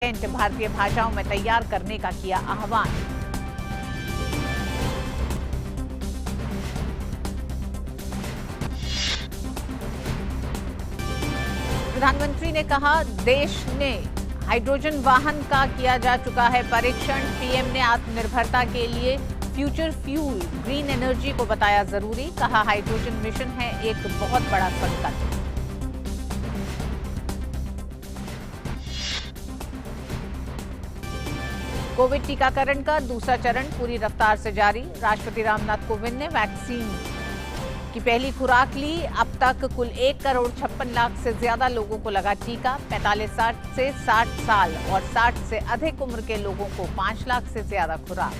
भारतीय भाषाओं में तैयार करने का किया आह्वान। प्रधानमंत्री ने कहा, देश ने हाइड्रोजन वाहन का किया जा चुका है परीक्षण। पीएम ने आत्मनिर्भरता के लिए फ्यूचर फ्यूल ग्रीन एनर्जी को बताया जरूरी। कहा, हाइड्रोजन मिशन है एक बहुत बड़ा संकल्प। कोविड टीकाकरण का दूसरा चरण पूरी रफ्तार से जारी। राष्ट्रपति रामनाथ कोविंद ने वैक्सीन की पहली खुराक ली। अब तक कुल 1,56,00,000 से ज्यादा लोगों को लगा टीका। 45 से 60 साल और 60 से अधिक उम्र के लोगों को 5 लाख से ज्यादा खुराक।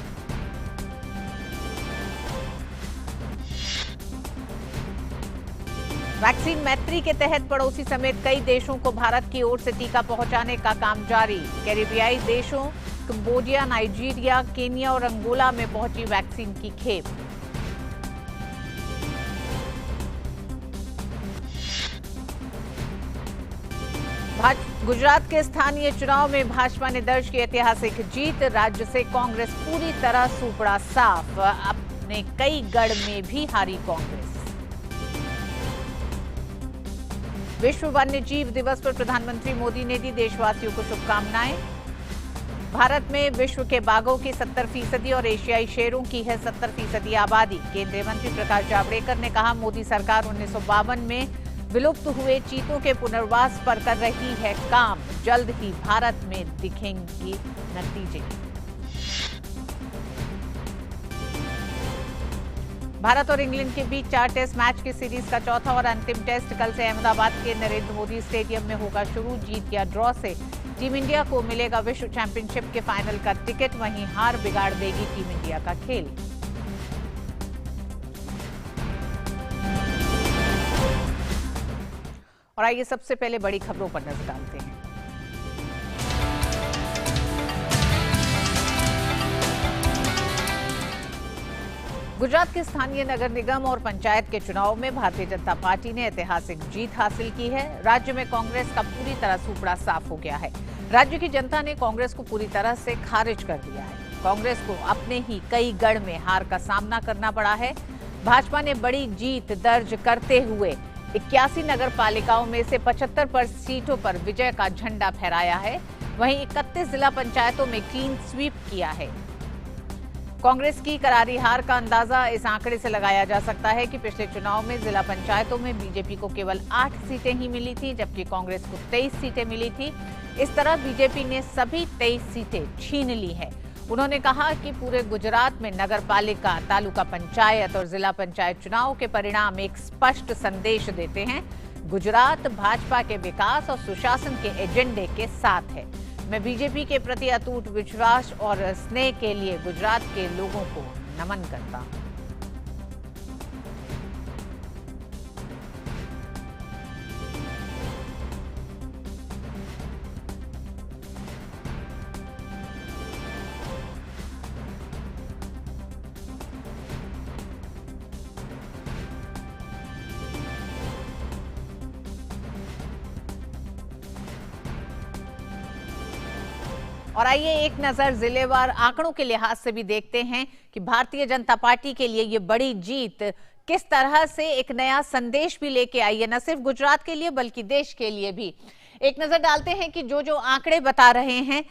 वैक्सीन मैत्री के तहत पड़ोसी समेत कई देशों को भारत की ओर से टीका पहुंचाने का काम जारी। कैरिबियाई देशों कंबोडिया, नाइजीरिया, केनिया और अंगोला में पहुंची वैक्सीन की खेप। गुजरात के स्थानीय चुनाव में भाजपा ने दर्ज की ऐतिहासिक जीत। राज्य से कांग्रेस पूरी तरह सूपड़ा साफ। अपने कई गढ़ में भी हारी कांग्रेस। विश्व वन्य जीव दिवस पर प्रधानमंत्री मोदी ने दी देशवासियों को शुभकामनाएं। भारत में विश्व के बाघों की 70% और एशियाई शेरों की है 70% आबादी। केंद्रीय मंत्री प्रकाश जावड़ेकर ने कहा, मोदी सरकार 1952 में विलुप्त हुए चीतों के पुनर्वास पर कर रही है काम। जल्द ही भारत में दिखेंगे नतीजे। भारत और इंग्लैंड के बीच 4 टेस्ट मैच की सीरीज का चौथा और अंतिम टेस्ट कल से अहमदाबाद के नरेंद्र मोदी स्टेडियम में होगा शुरू। जीत या ड्रॉ से टीम इंडिया को मिलेगा विश्व चैंपियनशिप के फाइनल का टिकट। वहीं हार बिगाड़ देगी टीम इंडिया का खेल। और आइए सबसे पहले बड़ी खबरों पर नजर डालते हैं। गुजरात के स्थानीय नगर निगम और पंचायत के चुनाव में भारतीय जनता पार्टी ने ऐतिहासिक जीत हासिल की है। राज्य में कांग्रेस का पूरी तरह सूपड़ा साफ हो गया है। राज्य की जनता ने कांग्रेस को पूरी तरह से खारिज कर दिया है। कांग्रेस को अपने ही कई गढ़ में हार का सामना करना पड़ा है। भाजपा ने बड़ी जीत दर्ज करते हुए 81 नगर पालिकाओं में से 75 सीटों पर विजय का झंडा फहराया है। वहीं 31 जिला पंचायतों में क्लीन स्वीप किया है। कांग्रेस की करारी हार का अंदाजा इस आंकड़े से लगाया जा सकता है कि पिछले चुनाव में जिला पंचायतों में बीजेपी को केवल 8 सीटें ही मिली थी, जबकि कांग्रेस को 23 सीटें मिली थी। इस तरह बीजेपी ने सभी 23 सीटें छीन ली है। उन्होंने कहा कि पूरे गुजरात में नगर पालिका, तालुका पंचायत और जिला पंचायत चुनाव के परिणाम एक स्पष्ट संदेश देते हैं। गुजरात भाजपा के विकास और सुशासन के एजेंडे के साथ है। मैं बीजेपी के प्रति अटूट विश्वास और स्नेह के लिए गुजरात के लोगों को नमन करता हूं। और आइए एक नजर जिलेवार आंकड़ों के लिहाज से भी देखते हैं कि भारतीय जनता पार्टी के लिए ये बड़ी जीत किस तरह से एक नया संदेश भी लेके आई है, न सिर्फ गुजरात के लिए बल्कि देश के लिए भी। एक नजर डालते हैं कि जो आंकड़े बता रहे हैं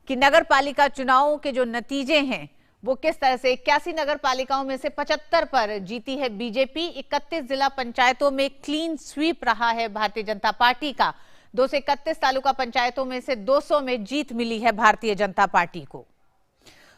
कि नगर पालिका चुनावों के जो नतीजे हैं वो किस तरह से 81 नगर पालिकाओं में से 75 पर जीती है बीजेपी। 31 जिला पंचायतों में क्लीन स्वीप रहा है भारतीय जनता पार्टी का। 231 तालुका पंचायतों में से 200 में जीत मिली है भारतीय जनता पार्टी को।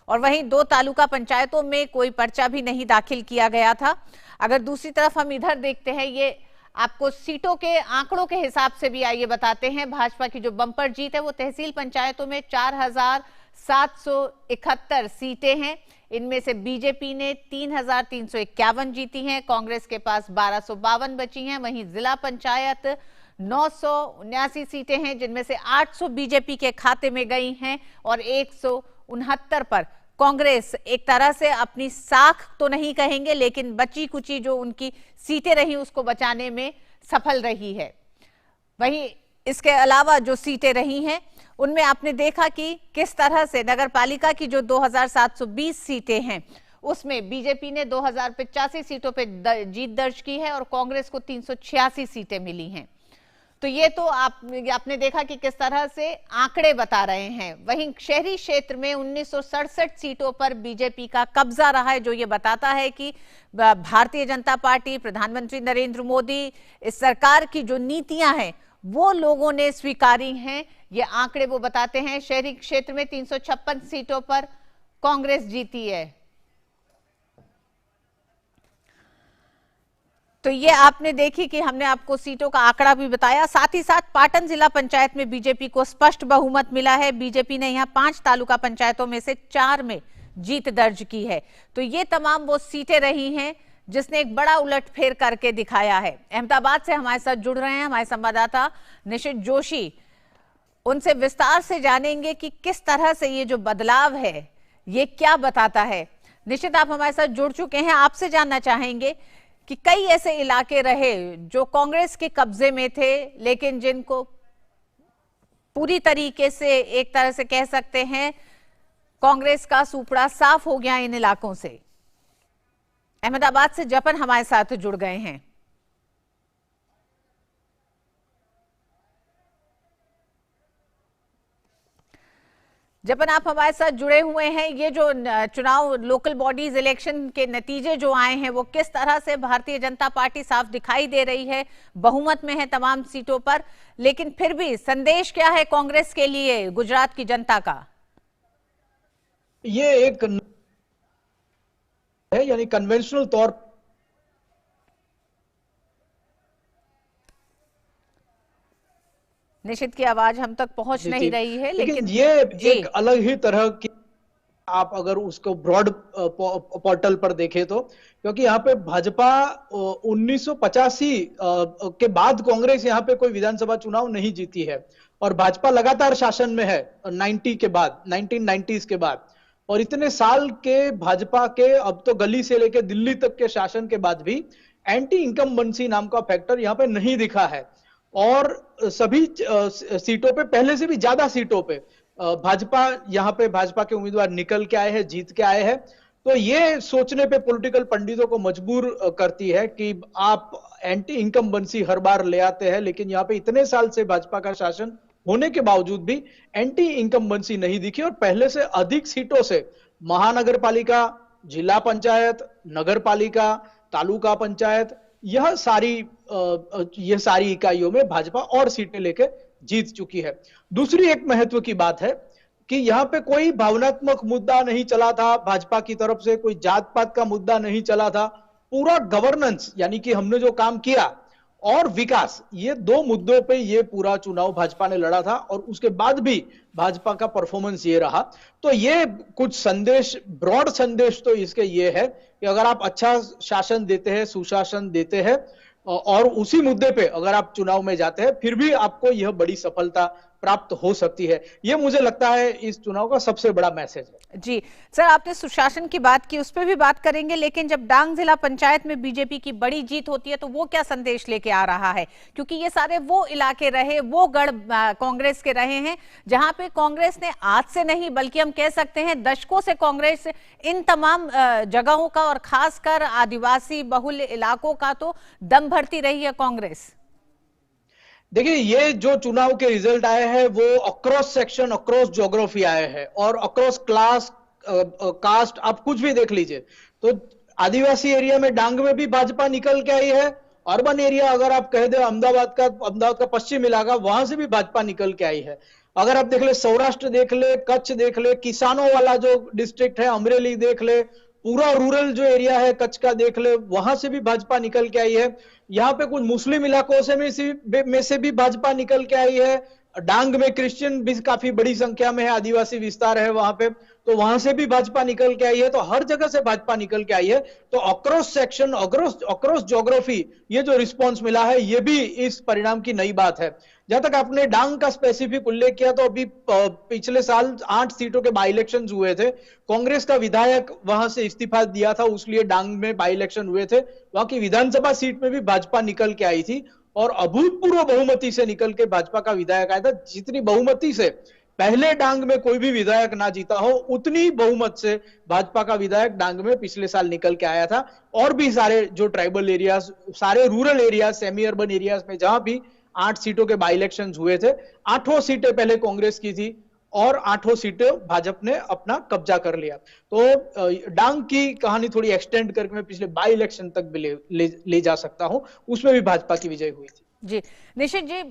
और वहीं 2 तालुका पंचायतों में कोई पर्चा भी नहीं दाखिल किया गया था। अगर दूसरी तरफ हम इधर देखते हैं, ये आपको सीटों के आंकड़ों के हिसाब से भी आइए बताते हैं। भाजपा की जो बम्पर जीत है वो तहसील पंचायतों में 4,771 सीटें हैं। इनमें से बीजेपी ने 3,351 जीती हैं। कांग्रेस के पास 1,252 बची हैं। वहीं जिला पंचायत 979 सीटें हैं, जिनमें से 800 बीजेपी के खाते में गई हैं और 169 पर कांग्रेस एक तरह से अपनी साख तो नहीं कहेंगे, लेकिन बची कुची जो उनकी सीटें रही उसको बचाने में सफल रही है। वहीं इसके अलावा जो सीटें रही हैं उनमें आपने देखा कि किस तरह से नगर पालिका की जो 2720 सीटें हैं उसमें बीजेपी ने 2085 सीटों पे जीत दर्ज की है और कांग्रेस को 386 सीटें मिली हैं। तो ये तो आपने देखा कि किस तरह से आंकड़े बता रहे हैं। वहीं शहरी क्षेत्र में 1967 सीटों पर बीजेपी का कब्जा रहा है, जो ये बताता है कि भारतीय जनता पार्टी, प्रधानमंत्री नरेंद्र मोदी, इस सरकार की जो नीतियां हैं वो लोगों ने स्वीकारी हैं। ये आंकड़े वो बताते हैं। शहरी क्षेत्र में 356 सीटों पर कांग्रेस जीती है। तो ये आपने देखी कि हमने आपको सीटों का आंकड़ा भी बताया। साथ ही साथ पाटन जिला पंचायत में बीजेपी को स्पष्ट बहुमत मिला है। बीजेपी ने यहां 5 तालुका पंचायतों में से 4 में जीत दर्ज की है। तो ये तमाम वो सीटें रही हैं जिसने एक बड़ा उलटफेर करके दिखाया है। अहमदाबाद से हमारे साथ जुड़ रहे हैं हमारे संवाददाता निशित जोशी। उनसे विस्तार से जानेंगे कि किस तरह से ये जो बदलाव है ये क्या बताता है। निशित, आप हमारे साथ जुड़ चुके हैं। आपसे जानना चाहेंगे कि कई ऐसे इलाके रहे जो कांग्रेस के कब्जे में थे, लेकिन जिनको पूरी तरीके से एक तरह से कह सकते हैं कांग्रेस का सुपड़ा साफ हो गया इन इलाकों से। अहमदाबाद से जपन हमारे साथ जुड़ गए हैं। जपन, आप हमारे साथ जुड़े हुए हैं। ये जो चुनाव, लोकल बॉडीज इलेक्शन के नतीजे जो आए हैं वो किस तरह से भारतीय जनता पार्टी साफ दिखाई दे रही है, बहुमत में है तमाम सीटों पर, लेकिन फिर भी संदेश क्या है कांग्रेस के लिए गुजरात की जनता का? ये एक है, यानी कन्वेंशनल तौर निशित की आवाज हम तक पहुंच नहीं रही है, लेकिन ये एक अलग ही तरह की, आप अगर उसको ब्रॉड पोर्टल पर देखें तो, क्योंकि यहाँ पे भाजपा 1985 के बाद कांग्रेस यहाँ पे कोई विधानसभा चुनाव नहीं जीती है और भाजपा लगातार शासन में है 90 के बाद, 1990s के बाद। और इतने साल के भाजपा के, अब तो गली से लेकर दिल्ली तक के शासन के बाद भी एंटी इनकम्बेंसी नाम का फैक्टर यहाँ पे नहीं दिखा है। और सभी सीटों पे, पहले से भी ज्यादा सीटों पे भाजपा, यहाँ पे भाजपा के उम्मीदवार निकल के आए हैं, जीत के आए हैं। तो ये सोचने पे पॉलिटिकल पंडितों को मजबूर करती है कि आप एंटी इनकम्बेंसी हर बार ले आते हैं, लेकिन यहाँ पे इतने साल से भाजपा का शासन होने के बावजूद भी एंटी इनकम्बेंसी नहीं दिखी और पहले से अधिक सीटों से महानगर पालिका, जिला पंचायत, नगर पालिका, तालुका पंचायत, यह सारी इकाइयों में भाजपा और सीटें लेकर जीत चुकी है। दूसरी एक महत्व की बात है कि यहाँ पे कोई भावनात्मक मुद्दा नहीं चला था भाजपा की तरफ से, कोई जात पात का मुद्दा नहीं चला था। पूरा गवर्नेंस, यानी कि हमने जो काम किया, और विकास, ये 2 मुद्दों पे ये पूरा चुनाव भाजपा ने लड़ा था और उसके बाद भी भाजपा का परफॉर्मेंस ये रहा। तो ये कुछ संदेश, ब्रॉड संदेश तो इसके ये है कि अगर आप अच्छा शासन देते हैं, सुशासन देते हैं और उसी मुद्दे पे अगर आप चुनाव में जाते हैं, फिर भी आपको यह बड़ी सफलता प्राप्त हो सकती है। यह मुझे लगता है इस चुनाव का सबसे बड़ा मैसेज है। जी सर, आपने सुशासन की बात की, उस पर भी बात करेंगे, लेकिन जब डांग जिला पंचायत में बीजेपी की बड़ी जीत होती है तो वो क्या संदेश लेके आ रहा है? क्योंकि ये सारे वो इलाके रहे, वो गढ़ कांग्रेस के रहे हैं जहां पे कांग्रेस ने आज से नहीं बल्कि हम कह सकते हैं दशकों से कांग्रेस इन तमाम जगहों का और खासकर आदिवासी बहुल इलाकों का तो दम भरती रही है कांग्रेस। देखिए, ये जो चुनाव के रिजल्ट आए हैं वो अक्रॉस सेक्शन, अक्रॉस ज्योग्राफी आए हैं और अक्रॉस क्लास, कास्ट, आप कुछ भी देख लीजिए। तो आदिवासी एरिया में डांग में भी भाजपा निकल के आई है। अर्बन एरिया अगर आप कह दे, अहमदाबाद का पश्चिम इलाका, वहां से भी भाजपा निकल के आई है। अगर आप देख ले, सौराष्ट्र देख ले, कच्छ देख ले, किसानों वाला जो डिस्ट्रिक्ट है अमरेली देख ले, पूरा रूरल जो एरिया है कच्छ का देख ले, वहां से भी भाजपा निकल के आई है। यहाँ पे कुछ मुस्लिम इलाकों में से भी भाजपा निकल के आई है। डांग में क्रिश्चियन भी काफी बड़ी संख्या में है, आदिवासी विस्तार है वहां पे, तो वहां से भी भाजपा निकल के आई है। तो हर जगह से भाजपा निकल के आई है। तो अक्रॉस सेक्शन, अक्रॉस ज्योग्राफी, ये जो रिस्पॉन्स मिला है ये भी इस परिणाम की नई बात है। जहां तक आपने डांग का स्पेसिफिक उल्लेख किया, तो अभी पिछले साल 8 सीटों के बाई इलेक्शन हुए थे। कांग्रेस का विधायक वहां से इस्तीफा दिया था, उसलिए डांग में बाई इलेक्शन हुए थे। वहां की विधानसभा सीट में भी भाजपा निकल के आई थी और अभूतपूर्व बहुमति से निकल के भाजपा का विधायक आया था। जितनी बहुमति से पहले डांग में कोई भी विधायक ना जीता हो, उतनी बहुमत से भाजपा का विधायक डांग में पिछले साल निकल के आया था। और भी सारे जो ट्राइबल एरियाज, सारे rural areas, semi urban areas में जहां भी 8 सीटों के बाई इलेक्शन हुए थे, 8 सीटें पहले कांग्रेस की थी और 8 सीटें भाजपा ने अपना कब्जा कर लिया। तो डांग की कहानी थोड़ी एक्सटेंड करके मैं पिछले बाई इलेक्शन तक भी ले जा सकता हूं, उसमें भी भाजपा की विजय हुई थी। जी निश्चित जी,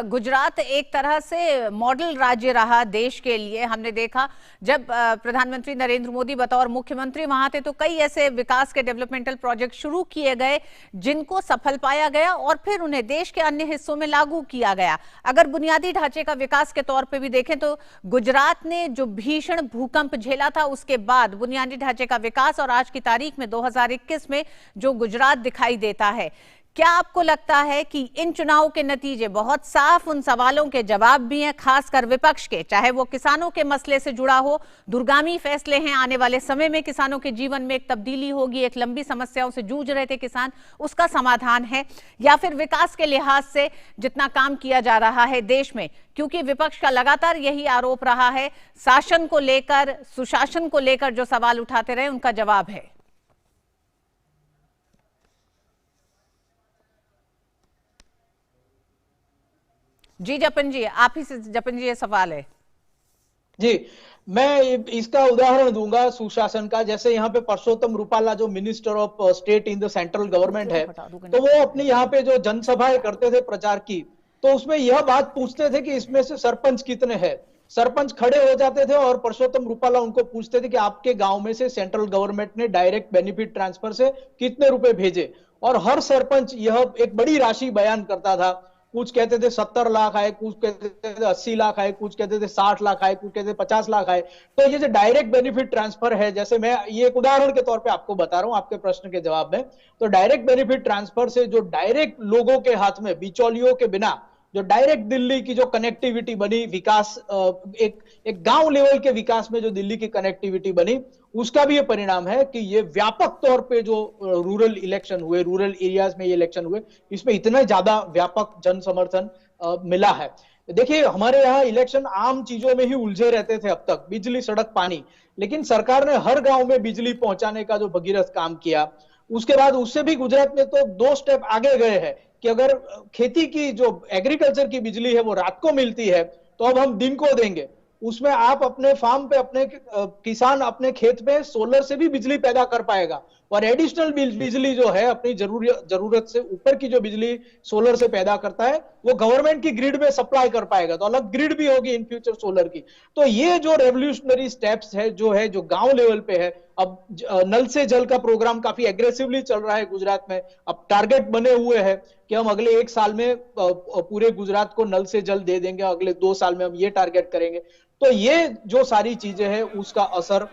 गुजरात एक तरह से मॉडल राज्य रहा देश के लिए। हमने देखा जब प्रधानमंत्री नरेंद्र मोदी बतौर मुख्यमंत्री वहां थे तो कई ऐसे विकास के डेवलपमेंटल प्रोजेक्ट शुरू किए गए जिनको सफल पाया गया और फिर उन्हें देश के अन्य हिस्सों में लागू किया गया। अगर बुनियादी ढांचे का विकास के तौर पर भी देखें तो गुजरात ने जो भीषण भूकंप झेला था उसके बाद बुनियादी ढांचे का विकास और आज की तारीख में 2021 में जो गुजरात दिखाई देता है, क्या आपको लगता है कि इन चुनाव के नतीजे बहुत साफ उन सवालों के जवाब भी हैं, खासकर विपक्ष के, चाहे वो किसानों के मसले से जुड़ा हो, दूरगामी फैसले हैं, आने वाले समय में किसानों के जीवन में एक तब्दीली होगी, एक लंबी समस्याओं से जूझ रहे थे किसान, उसका समाधान है, या फिर विकास के लिहाज से जितना काम किया जा रहा है देश में? क्योंकि विपक्ष का लगातार यही आरोप रहा है, शासन को लेकर, सुशासन को लेकर जो सवाल उठाते रहे उनका जवाब है। जी जपन जी, आप ही से जपन जी ये सवाल है। जी, मैं इसका उदाहरण दूंगा सुशासन का। जैसे यहाँ पे परसोत्तम रूपाला जो minister of state in the central government है, तो वो अपनी यहाँ पे जो जनसभाएं करते थे प्रचार की, तो उसमें यह बात पूछते थे कि इसमें से सरपंच कितने हैं। सरपंच खड़े हो जाते थे और परसोत्तम रूपाला उनको पूछते थे कि आपके गांव में से सेंट्रल गवर्नमेंट ने डायरेक्ट बेनिफिट ट्रांसफर से कितने रुपए भेजे, और हर सरपंच यह एक बड़ी राशि बयान करता था। कुछ कहते थे 70 लाख आए, कुछ कहते थे 80 लाख आए, कुछ कहते थे 60 लाख आए, कुछ कहते थे 50 लाख आए। तो ये जो डायरेक्ट बेनिफिट ट्रांसफर है, जैसे मैं ये एक उदाहरण के तौर पे आपको बता रहा हूं आपके प्रश्न के जवाब में, तो डायरेक्ट बेनिफिट ट्रांसफर से जो डायरेक्ट लोगों के हाथ में बिचौलियों के बिना जो डायरेक्ट दिल्ली की जो कनेक्टिविटी बनी, विकास, एक गांव लेवल के विकास में जो दिल्ली की कनेक्टिविटी बनी, उसका भी ये परिणाम है कि ये व्यापक तौर पे जो रूरल इलेक्शन हुए, रूरल एरियाज में ये इलेक्शन हुए, इसमें इतना ज्यादा व्यापक जन समर्थन मिला है। देखिए, हमारे यहाँ इलेक्शन आम चीजों में ही उलझे रहते थे अब तक, बिजली, सड़क, पानी, लेकिन सरकार ने हर गांव में बिजली पहुंचाने का जो भगीरथ काम किया, उसके बाद उससे भी गुजरात में तो 2 स्टेप आगे गए हैं कि अगर खेती की जो एग्रीकल्चर की बिजली है वो रात को मिलती है, तो अब हम दिन को देंगे। उसमें आप अपने फार्म पे, अपने किसान अपने खेत पे सोलर से भी बिजली पैदा कर पाएगा, और एडिशनल बिजली जो है अपनी जरूरत से ऊपर की जो बिजली सोलर से पैदा करता है वो गवर्नमेंट की ग्रिड में सप्लाई कर पाएगा, तो अलग ग्रिड भी होगी इन फ्यूचर सोलर की। तो ये जो रेवोल्यूशनरी स्टेप्स है जो गांव लेवल पे है, अब नल से जल का प्रोग्राम काफी एग्रेसिवली चल रहा है गुजरात में। अब टारगेट बने हुए हैं कि हम अगले 1 साल में पूरे गुजरात को नल से जल दे देंगे, अगले 2 साल में हम ये टारगेट करेंगे। तो ये जो सारी चीजें हैं उसका असर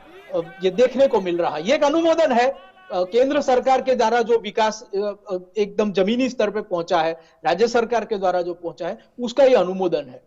ये देखने को मिल रहा है। ये एक अनुमोदन है केंद्र सरकार के द्वारा जो विकास एकदम जमीनी स्तर पे पहुंचा है, राज्य सरकार के द्वारा जो पहुंचा है, उसका ये अनुमोदन है।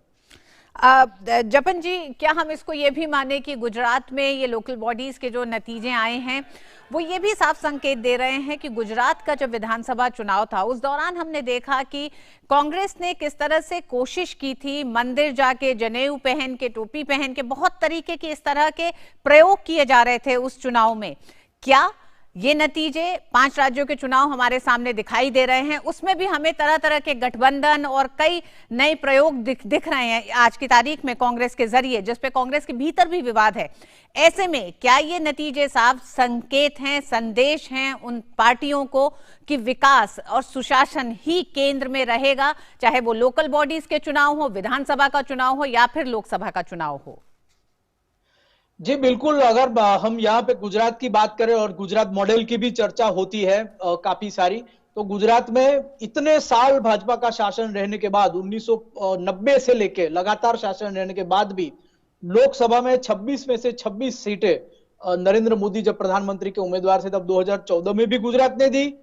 जपन जी, क्या हम इसको ये भी माने कि गुजरात में ये लोकल बॉडीज के जो नतीजे आए हैं वो ये भी साफ संकेत दे रहे हैं कि गुजरात का जब विधानसभा चुनाव था उस दौरान हमने देखा कि कांग्रेस ने किस तरह से कोशिश की थी, मंदिर जाके जनेऊ पहन के, टोपी पहन के, बहुत तरीके के इस तरह के प्रयोग किए जा रहे थे उस चुनाव में। क्या ये नतीजे 5 राज्यों के चुनाव हमारे सामने दिखाई दे रहे हैं, उसमें भी हमें तरह तरह के गठबंधन और कई नए प्रयोग दिख रहे हैं आज की तारीख में कांग्रेस के जरिए, जिसपे कांग्रेस के भीतर भी विवाद है। ऐसे में क्या ये नतीजे साफ संकेत हैं, संदेश हैं उन पार्टियों को कि विकास और सुशासन ही केंद्र में रहेगा, चाहे वो लोकल बॉडीज के चुनाव हो, विधानसभा का चुनाव हो या फिर लोकसभा का चुनाव हो? जी बिल्कुल, अगर हम यहाँ पे गुजरात की बात करें और गुजरात मॉडल की भी चर्चा होती है काफी सारी, तो गुजरात में इतने साल भाजपा का शासन रहने के बाद, 1990 से लेके लगातार शासन रहने के बाद भी लोकसभा में 26 में से 26 सीटें नरेंद्र मोदी जब प्रधानमंत्री के उम्मीदवार थे तब 2014 में भी गुजरात ने दी,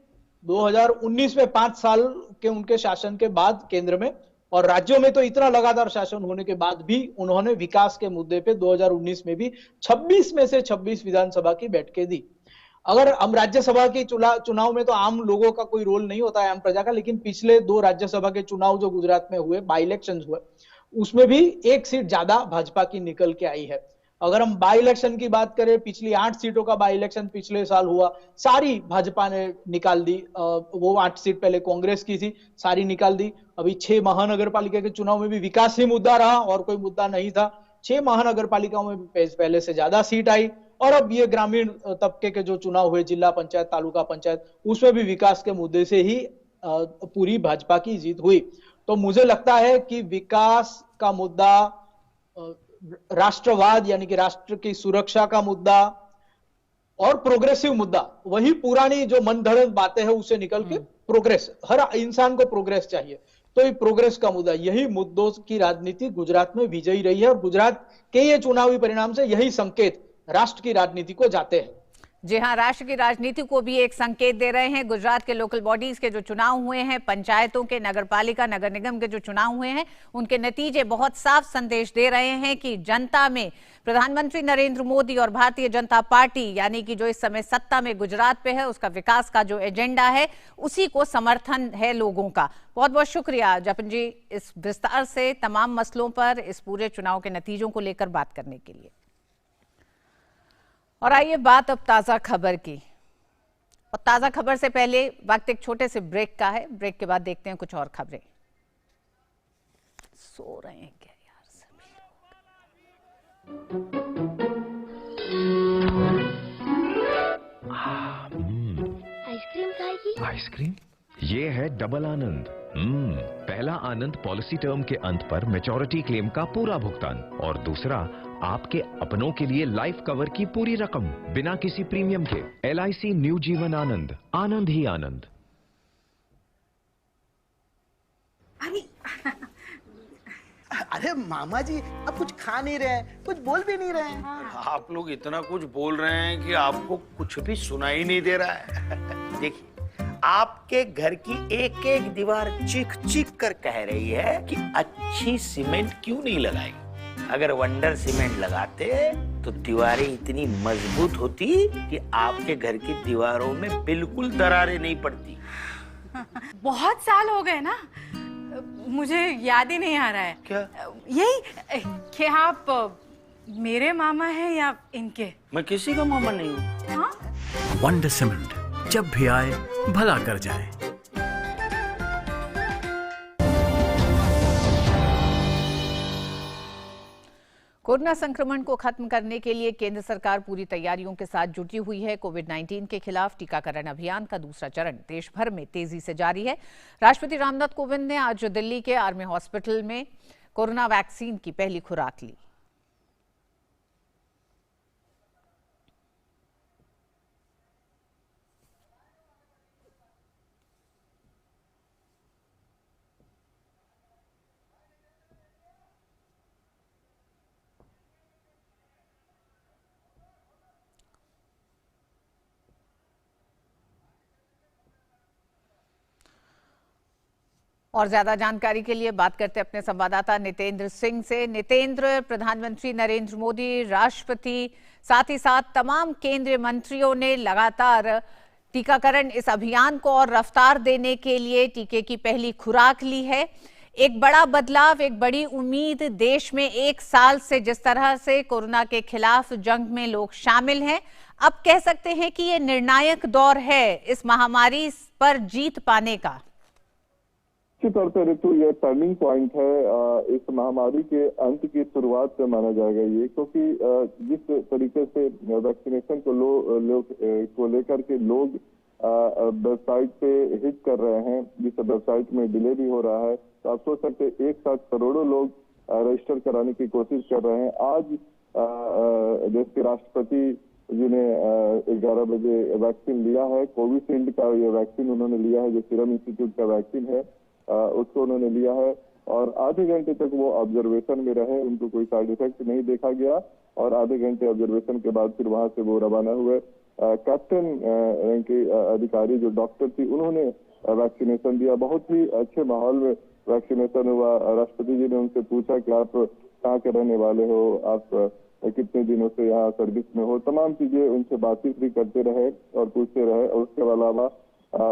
2019 में 5 साल के उनके शासन के बाद केंद्र में, और राज्यों में तो इतना लगातार शासन होने के बाद भी उन्होंने विकास के मुद्दे पे 2019 में भी 26 में से 26 विधानसभा की बैठकें दी। अगर हम राज्यसभा के चुनाव में तो आम लोगों का कोई रोल नहीं होता है, आम प्रजा का, लेकिन पिछले 2 राज्यसभा के चुनाव जो गुजरात में हुए, बाई इलेक्शन हुए, उसमें भी एक सीट ज्यादा भाजपा की निकल के आई है। अगर हम बाई इलेक्शन की बात करें, पिछली 8 सीटों का बाई इलेक्शन पिछले साल हुआ, सारी भाजपा ने निकाल दी। वो 8 सीट पहले कांग्रेस की थी, सारी निकाल दी। अभी 6 महानगर पालिका के चुनाव में भी विकास ही मुद्दा रहा और कोई मुद्दा नहीं था। 6 महानगर पालिकाओं में पहले से ज्यादा सीट आई। और अब ये ग्रामीण तबके के जो चुनाव हुए, जिला पंचायत, तालुका पंचायत, उसमें भी विकास के मुद्दे से ही पूरी भाजपा की जीत हुई। तो मुझे लगता है कि विकास का मुद्दा, राष्ट्रवाद यानी कि राष्ट्र की सुरक्षा का मुद्दा और प्रोग्रेसिव मुद्दा, वही पुरानी जो मनगढ़ंत बातें हैं उससे निकल के प्रोग्रेस, हर इंसान को प्रोग्रेस चाहिए, तो ये प्रोग्रेस का मुद्दा, यही मुद्दों की राजनीति गुजरात में विजयी रही है। और गुजरात के ये चुनावी परिणाम से यही संकेत राष्ट्र की राजनीति को जाते हैं। जी हाँ, राष्ट्र की राजनीति को भी एक संकेत दे रहे हैं। गुजरात के लोकल बॉडीज के जो चुनाव हुए हैं, पंचायतों के, नगरपालिका, नगर निगम के जो चुनाव हुए हैं, उनके नतीजे बहुत साफ संदेश दे रहे हैं कि जनता में प्रधानमंत्री नरेंद्र मोदी और भारतीय जनता पार्टी, यानी कि जो इस समय सत्ता में गुजरात पे है, उसका विकास का जो एजेंडा है, उसी को समर्थन है लोगों का। बहुत बहुत शुक्रिया जपन जी, इस विस्तार से तमाम मसलों पर, इस पूरे चुनाव के नतीजों को लेकर बात करने के लिए। और आइए बात अब ताजा खबर की। और ताजा खबर से पहले वक्त एक छोटे से ब्रेक का है। ब्रेक के बाद देखते हैं कुछ और खबरें। सो रहे हैं क्या यार सभी लोग? आइसक्रीम खाएगी? आइसक्रीम? ये है डबल आनंद। पहला आनंद पॉलिसी टर्म के अंत पर मैच्योरिटी क्लेम का पूरा भुगतान, और दूसरा आपके अपनों के लिए लाइफ कवर की पूरी रकम बिना किसी प्रीमियम के। LIC न्यू जीवन आनंद, आनंद ही आनंद। अरे मामा जी, आप कुछ खा नहीं रहे हैं, कुछ बोल भी नहीं रहे हैं। आप लोग इतना कुछ बोल रहे हैं कि आपको कुछ भी सुनाई नहीं दे रहा है। देखिए, आपके घर की एक एक दीवार चीख चीख कर कह रही है कि अच्छी सीमेंट क्यों नहीं लगाई। अगर वंडर सीमेंट लगाते तो दीवारें इतनी मजबूत होती कि आपके घर की दीवारों में बिल्कुल दरारें नहीं पड़ती। बहुत साल हो गए ना, मुझे याद ही नहीं आ रहा है। क्या? यही कि आप मेरे मामा हैं या इनके? मैं किसी का मामा नहीं हूँ। हाँ? वंडर सीमेंट, जब भी आए भला कर जाए। कोरोना संक्रमण को खत्म करने के लिए केंद्र सरकार पूरी तैयारियों के साथ जुटी हुई है। कोविड-19 के खिलाफ टीकाकरण अभियान का दूसरा चरण देश भर में तेजी से जारी है। राष्ट्रपति रामनाथ कोविंद ने आज दिल्ली के आर्मी हॉस्पिटल में कोरोना वैक्सीन की पहली खुराक ली। और ज्यादा जानकारी के लिए बात करते हैं अपने संवाददाता नितेंद्र सिंह से। नितेंद्र, प्रधानमंत्री नरेंद्र मोदी, राष्ट्रपति, साथ ही साथ तमाम केंद्रीय मंत्रियों ने लगातार टीकाकरण इस अभियान को और रफ्तार देने के लिए टीके की पहली खुराक ली है। एक बड़ा बदलाव, एक बड़ी उम्मीद। देश में एक साल से जिस तरह से कोरोना के खिलाफ जंग में लोग शामिल हैं, अब कह सकते हैं कि ये निर्णायक दौर है इस महामारी पर जीत पाने का। निश्चित तौर पर ऋतु, यह टर्निंग पॉइंट है। इस महामारी के अंत की शुरुआत से माना जाएगा ये, क्योंकि जिस तरीके से वैक्सीनेशन को लेकर के लोग वेबसाइट पे हिट कर रहे हैं, जिस वेबसाइट में डिले भी हो रहा है, तो आप सोच सकते हैं एक साथ करोड़ों लोग रजिस्टर कराने की कोशिश कर रहे हैं। आज देश के राष्ट्रपति जी ने 11 बजे वैक्सीन लिया है। कोविशील्ड का ये वैक्सीन उन्होंने लिया है, जो सीरम इंस्टीट्यूट का वैक्सीन है, उसको उन्होंने लिया है। और आधे घंटे तक वो ऑब्जर्वेशन में रहे, उनको कोई साइड इफेक्ट नहीं देखा गया। और आधे घंटे ऑब्जर्वेशन के बाद फिर वहां से वो रवाना हुए। कैप्टन रैंक के अधिकारी जो डॉक्टर थी, उन्होंने वैक्सीनेशन दिया। बहुत ही अच्छे माहौल में वैक्सीनेशन हुआ। राष्ट्रपति जी ने उनसे पूछा कि आप कहाँ के रहने वाले हो, आप कितने दिनों से यहाँ सर्विस में हो, तमाम चीजें उनसे बातचीत भी करते रहे और पूछते रहे। और उसके अलावा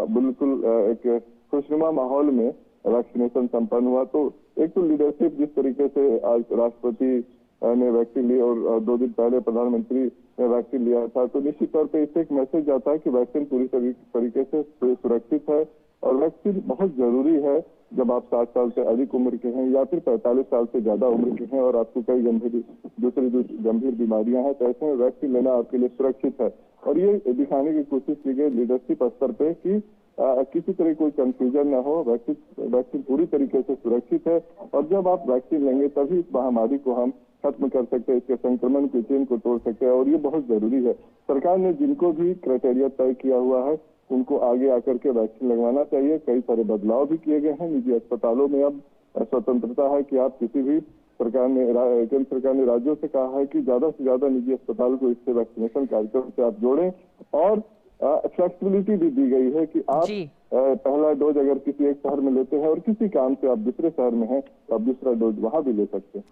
बिल्कुल एक खुशनुमा माहौल में वैक्सीनेशन संपन्न हुआ। तो एक तो लीडरशिप, जिस तरीके से आज राष्ट्रपति ने वैक्सीन ली और 2 दिन पहले प्रधानमंत्री ने वैक्सीन लिया था, तो निश्चित तौर पे इससे एक मैसेज जाता है कि वैक्सीन पूरी तरीके से सुरक्षित है और वैक्सीन बहुत जरूरी है जब आप 60 साल से अधिक उम्र के हैं या फिर 45 साल से ज्यादा उम्र के हैं और आपको कई गंभीर बीमारियां हैं, तो ऐसे में वैक्सीन लेना आपके लिए सुरक्षित है। और ये दिखाने की कोशिश की गई लीडरशिप स्तर पे कि किसी तरह कोई कंफ्यूजन ना हो, वैक्सीन पूरी तरीके से सुरक्षित है और जब आप वैक्सीन लेंगे तभी इस महामारी को हम खत्म कर सकते हैं, इसके संक्रमण की चेन को तोड़ सकते हैं और ये बहुत जरूरी है। सरकार ने जिनको भी क्राइटेरिया तय किया हुआ है उनको आगे आकर के वैक्सीन लगवाना चाहिए। कई सारे बदलाव भी किए गए हैं। निजी अस्पतालों में अब स्वतंत्रता है कि आप किसी भी केंद्र सरकार ने राज्यों से कहा है कि ज्यादा से ज्यादा निजी अस्पताल को इससे वैक्सीनेशन कार्यक्रम से आप जोड़ें और फ्लेक्सिबिलिटी भी दी गई है कि आप पहला डोज अगर किसी एक शहर में लेते हैं और किसी काम से आप दूसरे शहर में हैं तो आप दूसरा डोज वहां भी ले सकते हैं।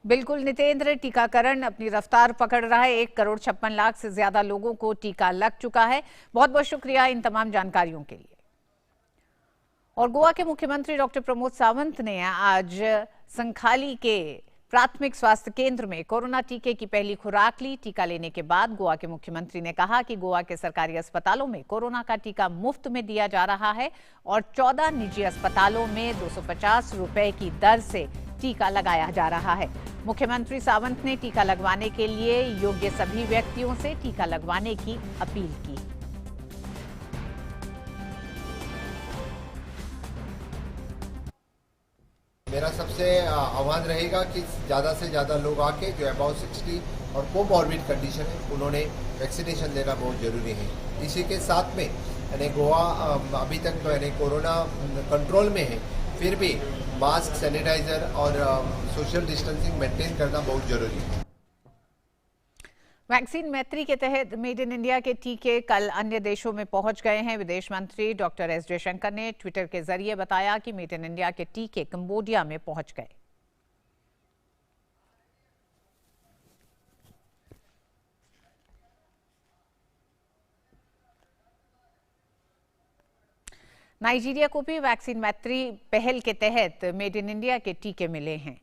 बिल्कुल नितेंद्र, टीकाकरण अपनी रफ्तार पकड़ रहा है। 1,56,00,000 से ज्यादा लोगों को टीका लग चुका है। बहुत बहुत शुक्रिया इन तमाम जानकारियों के लिए। और गोवा के मुख्यमंत्री डॉक्टर प्रमोद सावंत ने आज संखाली के प्राथमिक स्वास्थ्य केंद्र में कोरोना टीके की पहली खुराक ली। टीका लेने के बाद गोवा के मुख्यमंत्री ने कहा कि गोवा के सरकारी अस्पतालों में कोरोना का टीका मुफ्त में दिया जा रहा है और 14 निजी अस्पतालों में 250 रुपए की दर से टीका लगाया जा रहा है। मुख्यमंत्री सावंत ने टीका लगवाने के लिए योग्य सभी व्यक्तियों से टीका लगवाने की अपील की। मेरा सबसे आह्वान रहेगा कि ज़्यादा से ज़्यादा लोग आके जो अबाउट 60 और कोमॉर्बिड कंडीशन है उन्होंने वैक्सीनेशन लेना बहुत ज़रूरी है। इसी के साथ में यानी गोवा अभी तक तो यानी कोरोना कंट्रोल में है, फिर भी मास्क, सैनिटाइजर और सोशल डिस्टेंसिंग मेंटेन करना बहुत जरूरी है। वैक्सीन मैत्री के तहत मेड इन इंडिया के टीके कल अन्य देशों में पहुंच गए हैं। विदेश मंत्री डॉक्टर एस जयशंकर ने ट्विटर के जरिए बताया कि मेड इन इंडिया के टीके कंबोडिया में पहुंच गए। नाइजीरिया को भी वैक्सीन मैत्री पहल के तहत मेड इन इंडिया के टीके मिले हैं।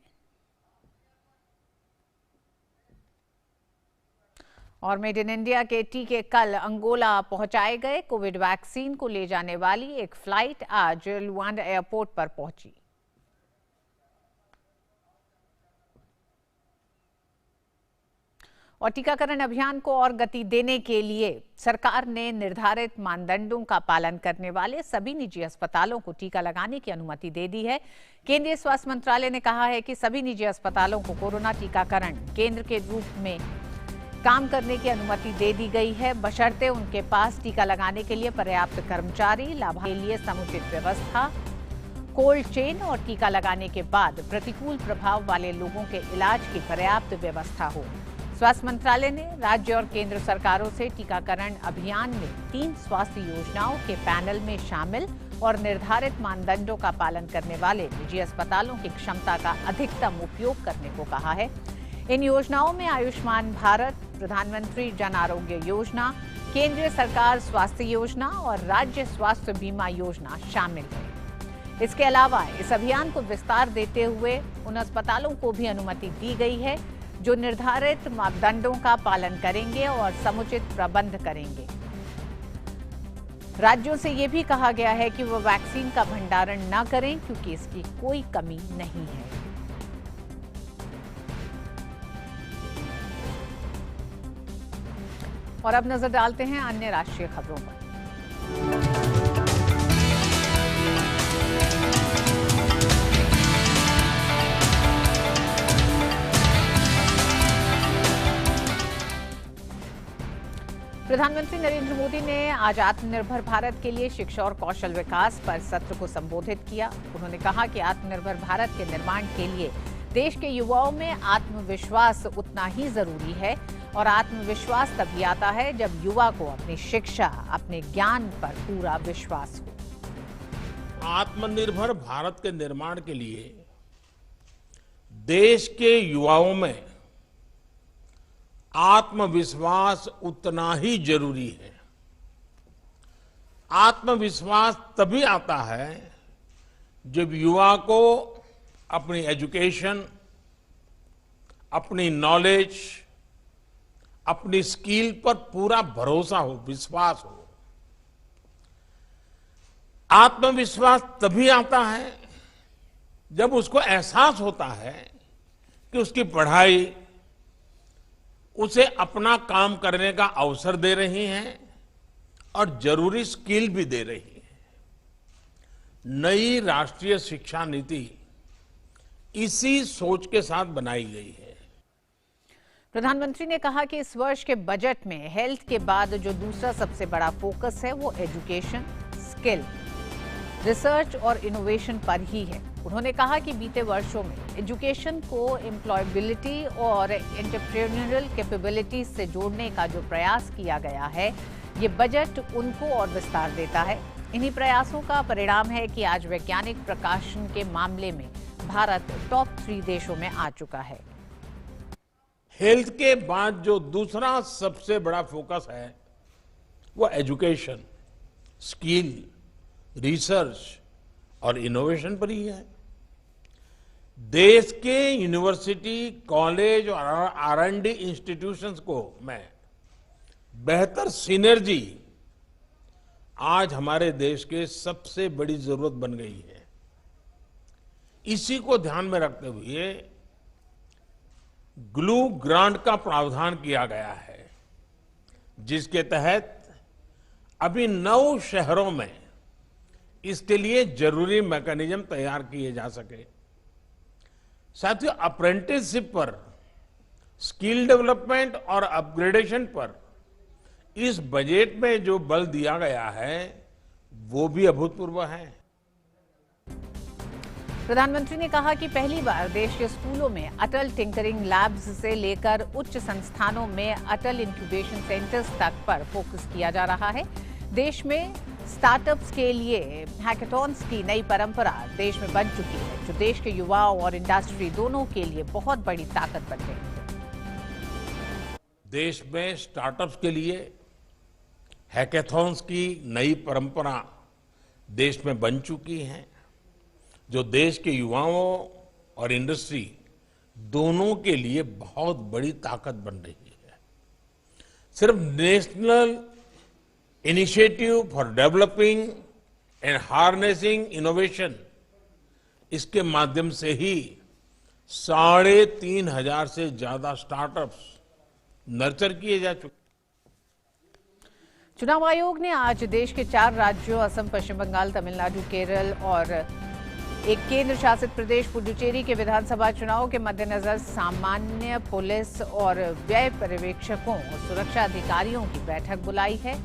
और मेड इन इंडिया के टीके कल अंगोला पहुंचाए गए। कोविड वैक्सीन को ले जाने वाली एक फ्लाइट आज लुआंडा एयरपोर्ट पर पहुंची। और टीकाकरण अभियान को और गति देने के लिए सरकार ने निर्धारित मानदंडों का पालन करने वाले सभी निजी अस्पतालों को टीका लगाने की अनुमति दे दी है। केंद्रीय स्वास्थ्य मंत्रालय ने कहा है कि सभी निजी अस्पतालों को कोरोना टीकाकरण केंद्र के रूप में काम करने की अनुमति दे दी गई है, बशर्ते उनके पास टीका लगाने के लिए पर्याप्त कर्मचारी, लाभार्थी के लिए समुचित व्यवस्था, कोल्ड चेन और टीका लगाने के बाद प्रतिकूल प्रभाव वाले लोगों के इलाज की पर्याप्त व्यवस्था हो। स्वास्थ्य मंत्रालय ने राज्य और केंद्र सरकारों से टीकाकरण अभियान में 3 स्वास्थ्य योजनाओं के पैनल में शामिल और निर्धारित मानदंडों का पालन करने वाले निजी अस्पतालों की क्षमता का अधिकतम उपयोग करने को कहा है। इन योजनाओं में आयुष्मान भारत, प्रधानमंत्री जन आरोग्य योजना, केंद्रीय सरकार स्वास्थ्य योजना और राज्य स्वास्थ्य बीमा योजना शामिल है। इसके अलावा इस अभियान को विस्तार देते हुए उन अस्पतालों को भी अनुमति दी गई है जो निर्धारित मापदंडों का पालन करेंगे और समुचित प्रबंध करेंगे। राज्यों से यह भी कहा गया है कि वो वैक्सीन का भंडारण न करें क्योंकि इसकी कोई कमी नहीं है। और अब नजर डालते हैं अन्य राष्ट्रीय खबरों पर। प्रधानमंत्री नरेंद्र मोदी ने आज आत्मनिर्भर भारत के लिए शिक्षा और कौशल विकास पर सत्र को संबोधित किया। उन्होंने कहा कि आत्मनिर्भर भारत के निर्माण के लिए देश के युवाओं में आत्मविश्वास उतना ही जरूरी है और आत्मविश्वास तभी आता है जब युवा को अपनी शिक्षा, अपने ज्ञान पर पूरा विश्वास हो। आत्मनिर्भर भारत के निर्माण के लिए देश के युवाओं में आत्मविश्वास उतना ही जरूरी है। आत्मविश्वास तभी आता है जब युवा को अपनी एजुकेशन, अपनी नॉलेज, अपनी स्किल पर पूरा भरोसा हो, विश्वास हो। आत्मविश्वास तभी आता है जब उसको एहसास होता है कि उसकी पढ़ाई उसे अपना काम करने का अवसर दे रही है और जरूरी स्किल भी दे रही है। नई राष्ट्रीय शिक्षा नीति इसी सोच के साथ बनाई गई है। प्रधानमंत्री ने कहा कि इस वर्ष के बजट में हेल्थ के बाद जो दूसरा सबसे बड़ा फोकस है वो एजुकेशन, स्किल, रिसर्च और इनोवेशन पर ही है। उन्होंने कहा कि बीते वर्षों में एजुकेशन को एम्प्लॉयबिलिटी और एंटरप्रेन्योरियल कैपेबिलिटी से जोड़ने का जो प्रयास किया गया है, ये बजट उनको और विस्तार देता है। इन्हीं प्रयासों का परिणाम है कि आज वैज्ञानिक प्रकाशन के मामले में भारत टॉप 3 देशों में आ चुका है। हेल्थ के बाद जो दूसरा सबसे बड़ा फोकस है वो एजुकेशन, स्किल, रिसर्च और इनोवेशन पर ही है। देश के यूनिवर्सिटी, कॉलेज और R&D इंस्टीट्यूशंस को में बेहतर सिनर्जी आज हमारे देश के सबसे बड़ी जरूरत बन गई है। इसी को ध्यान में रखते हुए ग्लू ग्रांट का प्रावधान किया गया है, जिसके तहत अभी 9 शहरों में इसके लिए जरूरी मैकेनिज्म तैयार किए जा सके। साथियों, अप्रेंटिसशिप पर, स्किल डेवलपमेंट और अपग्रेडेशन पर इस बजट में जो बल दिया गया है वो भी अभूतपूर्व है। प्रधानमंत्री ने कहा कि पहली बार देश के स्कूलों में अटल टिंकरिंग लैब्स से लेकर उच्च संस्थानों में अटल इंक्यूबेशन सेंटर्स तक पर फोकस किया जा रहा है। देश में स्टार्टअप्स के लिए हैकेथॉन्स की नई परंपरा देश में बन चुकी है, जो देश के युवाओं और इंडस्ट्री दोनों के लिए बहुत बड़ी ताकत बन रही है। देश में स्टार्टअप्स के लिए हैकेथॉन्स की नई परंपरा देश में बन चुकी है, जो देश के युवाओं और इंडस्ट्री दोनों के लिए बहुत बड़ी ताकत बन रही है। सिर्फ national initiative for developing and harnessing innovation, इसके माध्यम से ही 3,500 से ज्यादा स्टार्टअप्स नर्चर किए जा चुके। चुनाव आयोग ने आज देश के 4 राज्यों असम, पश्चिम बंगाल, तमिलनाडु, केरल और एक केंद्र शासित प्रदेश पुडुचेरी के विधानसभा चुनाव के मद्देनजर सामान्य पुलिस और व्यय पर्यवेक्षकों और सुरक्षा अधिकारियों की बैठक बुलाई है।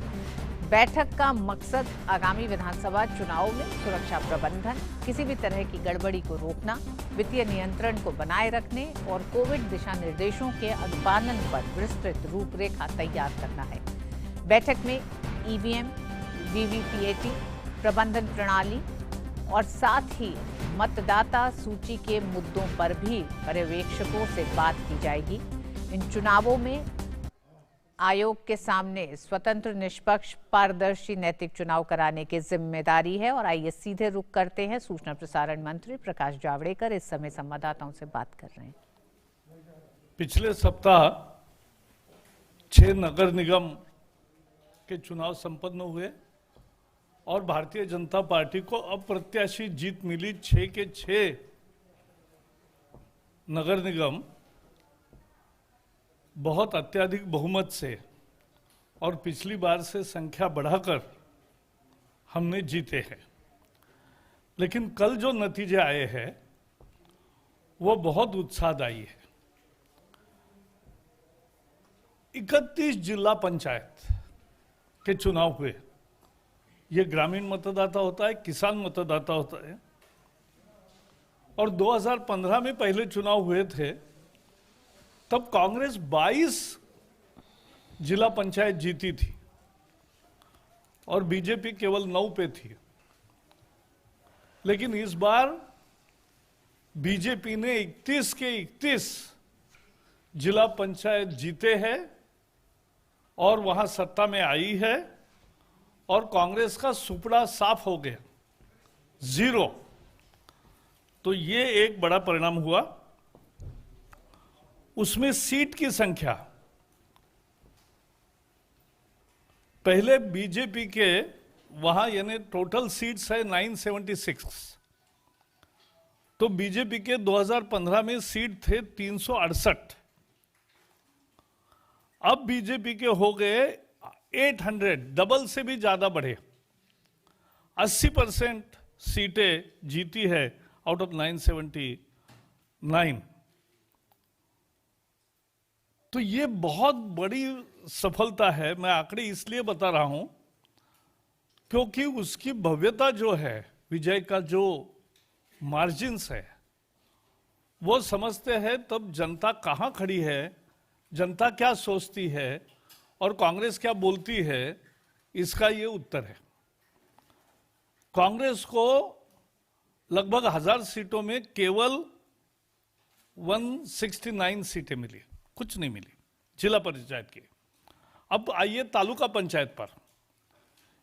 बैठक का मकसद आगामी विधानसभा चुनाव में सुरक्षा प्रबंधन, किसी भी तरह की गड़बड़ी को रोकना, वित्तीय नियंत्रण को बनाए रखने और कोविड दिशा निर्देशों के अनुपालन पर विस्तृत रूपरेखा तैयार करना है। बैठक में ईवीएम, वीवीपीएटी, प्रबंधन प्रणाली और साथ ही मतदाता सूची के मुद्दों पर भी पर्यवेक्षकों से बात की जाएगी। इन चुनावों में आयोग के सामने स्वतंत्र, निष्पक्ष, पारदर्शी, नैतिक चुनाव कराने की जिम्मेदारी है। और आइए सीधे रुख करते हैं, सूचना प्रसारण मंत्री प्रकाश जावड़ेकर इस समय संवाददाताओं से बात कर रहे हैं। पिछले सप्ताह 6 नगर निगम के चुनाव संपन्न हुए और भारतीय जनता पार्टी को अप्रत्याशित जीत मिली। 6 के 6 नगर निगम बहुत अत्यधिक बहुमत से और पिछली बार से संख्या बढ़ाकर हमने जीते हैं। लेकिन कल जो नतीजे आए हैं वो बहुत उत्साहदायी है। 31 जिला पंचायत के चुनाव हुए। ये ग्रामीण मतदाता होता है, किसान मतदाता होता है। और 2015 में पहले चुनाव हुए थे, तब कांग्रेस 22 जिला पंचायत जीती थी और बीजेपी केवल 9 पे थी। लेकिन इस बार बीजेपी ने 31 के 31 जिला पंचायत जीते हैं और वहां सत्ता में आई है और कांग्रेस का सुपड़ा साफ हो गया, 0। तो ये एक बड़ा परिणाम हुआ। उसमें सीट की संख्या पहले बीजेपी के वहां यानी टोटल सीट्स है 976, तो बीजेपी के 2015 में सीट थे 368, अब बीजेपी के हो गए 800, डबल से भी ज्यादा बढ़े। 80% सीटें जीती है आउट ऑफ 979। तो ये बहुत बड़ी सफलता है। मैं आंकड़े इसलिए बता रहा हूं क्योंकि उसकी भव्यता जो है, विजय का जो मार्जिन्स है, वो समझते हैं तब जनता कहां खड़ी है, जनता क्या सोचती है और कांग्रेस क्या बोलती है, इसका ये उत्तर है। कांग्रेस को लगभग 1000 सीटों में केवल 169 सीटें मिली, कुछ नहीं मिली जिला पंचायत की। अब आइए तालुका पंचायत पर।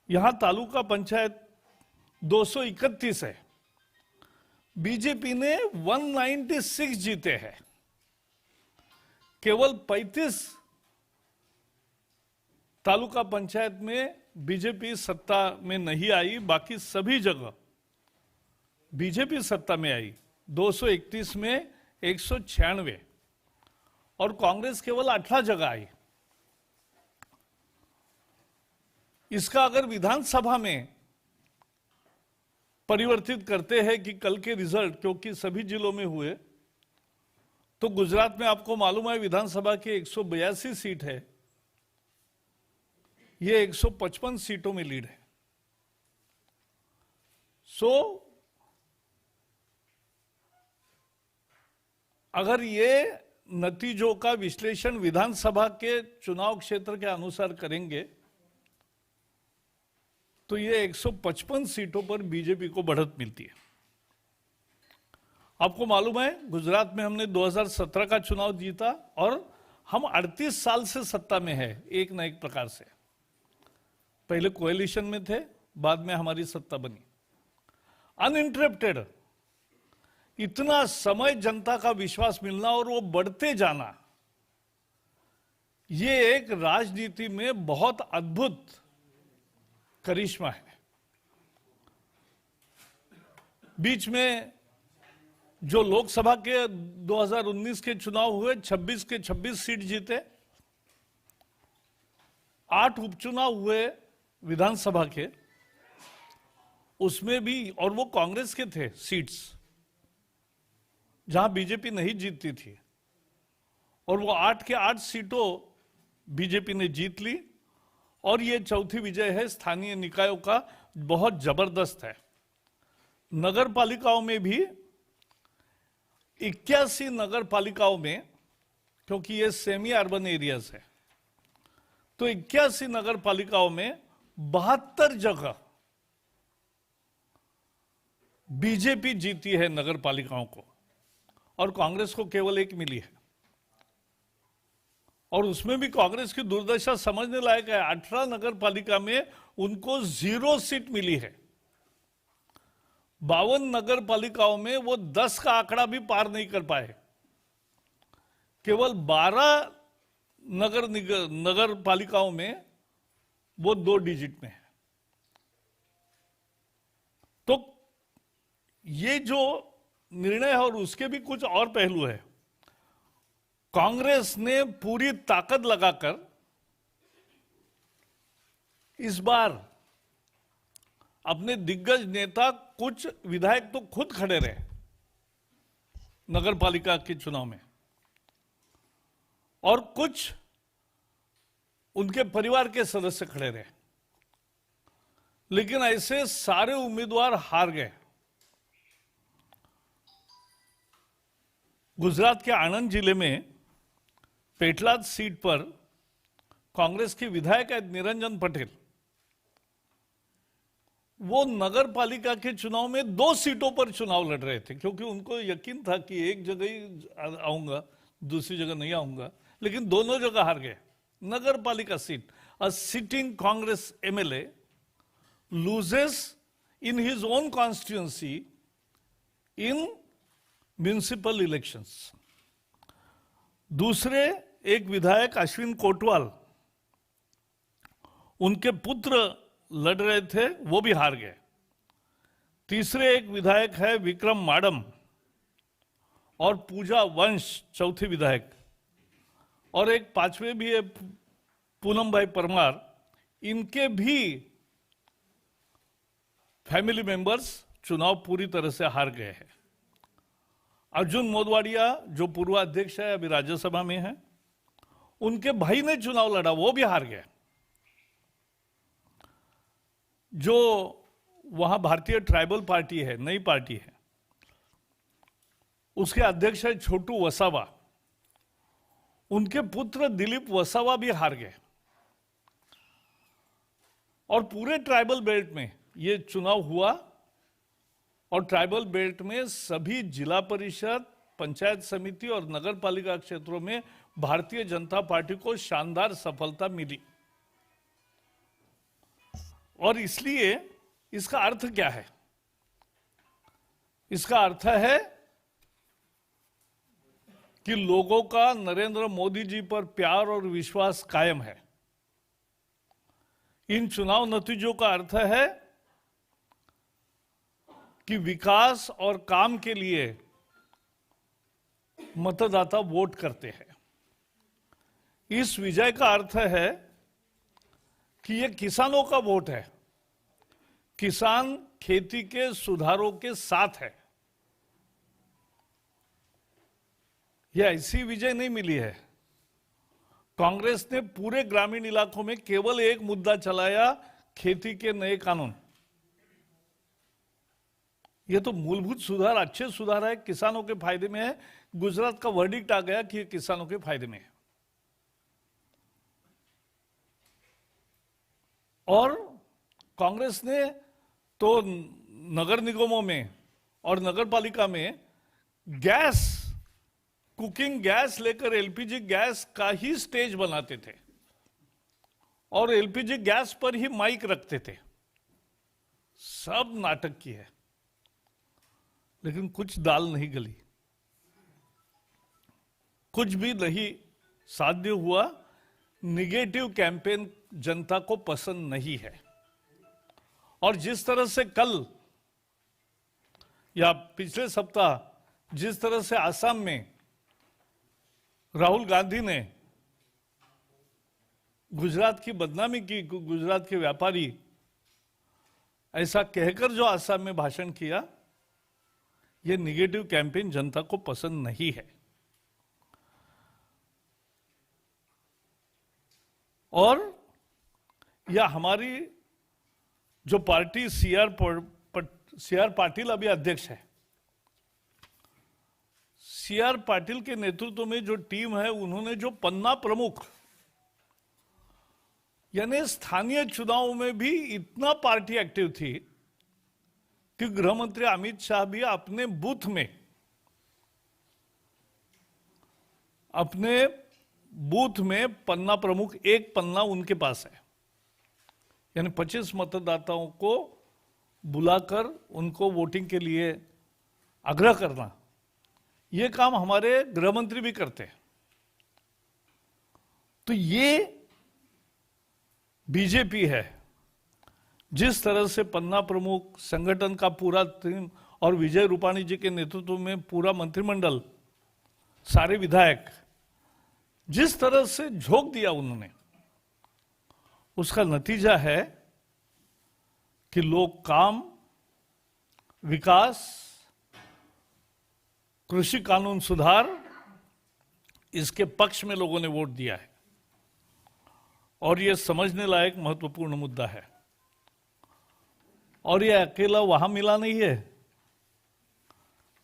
यहां तालुका पंचायत 231 है, बीजेपी ने 196 जीते हैं। केवल 35 तालुका पंचायत में बीजेपी सत्ता में नहीं आई, बाकी सभी जगह बीजेपी सत्ता में आई। 231 में 196 और कांग्रेस केवल 18 जगह आई। इसका अगर विधानसभा में परिवर्तित करते हैं कि कल के रिजल्ट, क्योंकि सभी जिलों में हुए, तो गुजरात में आपको मालूम है विधानसभा के 182 सीट है, ये 155 सीटों में लीड है। अगर ये नतीजों का विश्लेषण विधानसभा के चुनाव क्षेत्र के अनुसार करेंगे तो ये 155 सीटों पर बीजेपी को बढ़त मिलती है। आपको मालूम है गुजरात में हमने 2017 का चुनाव जीता और हम 38 साल से सत्ता में है, एक न एक प्रकार से। पहले कोएलिशन में थे, बाद में हमारी सत्ता बनी अनइंटरप्टेड। इतना समय जनता का विश्वास मिलना और वो बढ़ते जाना, ये एक राजनीति में बहुत अद्भुत करिश्मा है। बीच में जो लोकसभा के 2019 के चुनाव हुए, 26 के 26 सीट जीते, 8 उपचुनाव हुए विधानसभा के, उसमें भी, और वो कांग्रेस के थे सीट्स जहां बीजेपी नहीं जीतती थी, और वो 8 के 8 सीटों बीजेपी ने जीत ली। और ये चौथी विजय है स्थानीय निकायों का, बहुत जबरदस्त है। नगर पालिकाओं में भी 81 नगर पालिकाओं में, क्योंकि ये सेमी अर्बन एरियाज है, तो 81 नगर पालिकाओं में 72 जगह बीजेपी जीती है नगर पालिकाओं को, और कांग्रेस को केवल 1 मिली है। और उसमें भी कांग्रेस की दुर्दशा समझने लायक है। 18 नगर पालिका में उनको 0 सीट मिली है। 52 नगर पालिकाओं में वो 10 का आंकड़ा भी पार नहीं कर पाए। केवल 12 नगर पालिकाओं में वो 2 डिजिट में है। तो ये जो निर्णय है, और उसके भी कुछ और पहलू है। कांग्रेस ने पूरी ताकत लगाकर इस बार अपने दिग्गज नेता, कुछ विधायक तो खुद खड़े रहे नगर पालिका के चुनाव में, और कुछ उनके परिवार के सदस्य खड़े रहे, लेकिन ऐसे सारे उम्मीदवार हार गए। गुजरात के आणंद जिले में पेटलाद सीट पर कांग्रेस के विधायक है निरंजन पटेल, वो नगर पालिका के चुनाव में 2 सीटों पर चुनाव लड़ रहे थे, क्योंकि उनको यकीन था कि एक जगह ही आऊंगा, दूसरी जगह नहीं आऊंगा, लेकिन दोनों जगह हार गए। नगर पालिका seat, a sitting Congress MLA loses in his own constituency in municipal elections. दूसरे एक विधायक अश्विन कोटवाल, उनके पुत्र लड़ रहे थे, वो भी हार गए। तीसरे एक विधायक है विक्रम माडम और पूजा वंश, चौथी विधायक, और एक पांचवे भी है पूनम भाई परमार। इनके भी फैमिली मेंबर्स चुनाव पूरी तरह से हार गए हैं। अर्जुन मोदवाडिया जो पूर्व अध्यक्ष है, अभी राज्यसभा में है, उनके भाई ने चुनाव लड़ा, वो भी हार गए। जो वहां भारतीय ट्राइबल पार्टी है, नई पार्टी है, उसके अध्यक्ष है छोटू वसावा, उनके पुत्र दिलीप वसावा भी हार गए। और पूरे ट्राइबल बेल्ट में ये चुनाव हुआ और ट्राइबल बेल्ट में सभी जिला परिषद, पंचायत समिति और नगर पालिका क्षेत्रों में भारतीय जनता पार्टी को शानदार सफलता मिली। और इसलिए इसका अर्थ क्या है? इसका अर्थ है कि लोगों का नरेंद्र मोदी जी पर प्यार और विश्वास कायम है। इन चुनाव नतीजों का अर्थ है कि विकास और काम के लिए मतदाता वोट करते हैं। इस विजय का अर्थ है कि यह किसानों का वोट है। किसान खेती के सुधारों के साथ है। यह ऐसी विजय नहीं मिली है। कांग्रेस ने पूरे ग्रामीण इलाकों में केवल एक मुद्दा चलाया, खेती के नए कानून। यह तो मूलभूत सुधार, अच्छे सुधार है, किसानों के फायदे में है। गुजरात का वर्डिक्ट आ गया कि यह किसानों के फायदे में है। और कांग्रेस ने तो नगर निगमों में और नगर पालिका में गैस, कुकिंग गैस लेकर एलपीजी गैस का ही स्टेज बनाते थे और एलपीजी गैस पर ही माइक रखते थे। सब नाटक की है, लेकिन कुछ दाल नहीं गली, कुछ भी नहीं साध्य हुआ। निगेटिव कैंपेन जनता को पसंद नहीं है। और जिस तरह से कल या पिछले सप्ताह जिस तरह से असम में राहुल गांधी ने गुजरात की बदनामी की, गुजरात के व्यापारी, ऐसा कहकर जो असम में भाषण किया, यह निगेटिव कैंपेन जनता को पसंद नहीं है। और यह हमारी जो पार्टी सीआर पाटिल अभी अध्यक्ष है, सीआर पाटिल के नेतृत्व में जो टीम है, उन्होंने जो पन्ना प्रमुख, यानी स्थानीय चुनाव में भी इतना पार्टी एक्टिव थी कि गृह मंत्री अमित शाह भी अपने बूथ में, पन्ना प्रमुख, एक पन्ना उनके पास है, यानी 25 मतदाताओं को बुलाकर उनको वोटिंग के लिए आग्रह करना, यह काम हमारे गृह मंत्री भी करते हैं। तो ये बीजेपी है। जिस तरह से पन्ना प्रमुख, संगठन का पूरा टीम और विजय रूपाणी जी के नेतृत्व में पूरा मंत्रिमंडल, सारे विधायक, जिस तरह से झोंक दिया उन्होंने, उसका नतीजा है कि लोग काम, विकास, कृषि कानून सुधार, इसके पक्ष में लोगों ने वोट दिया है। और यह समझने लायक महत्वपूर्ण मुद्दा है। और यह अकेला वहां मिला नहीं है।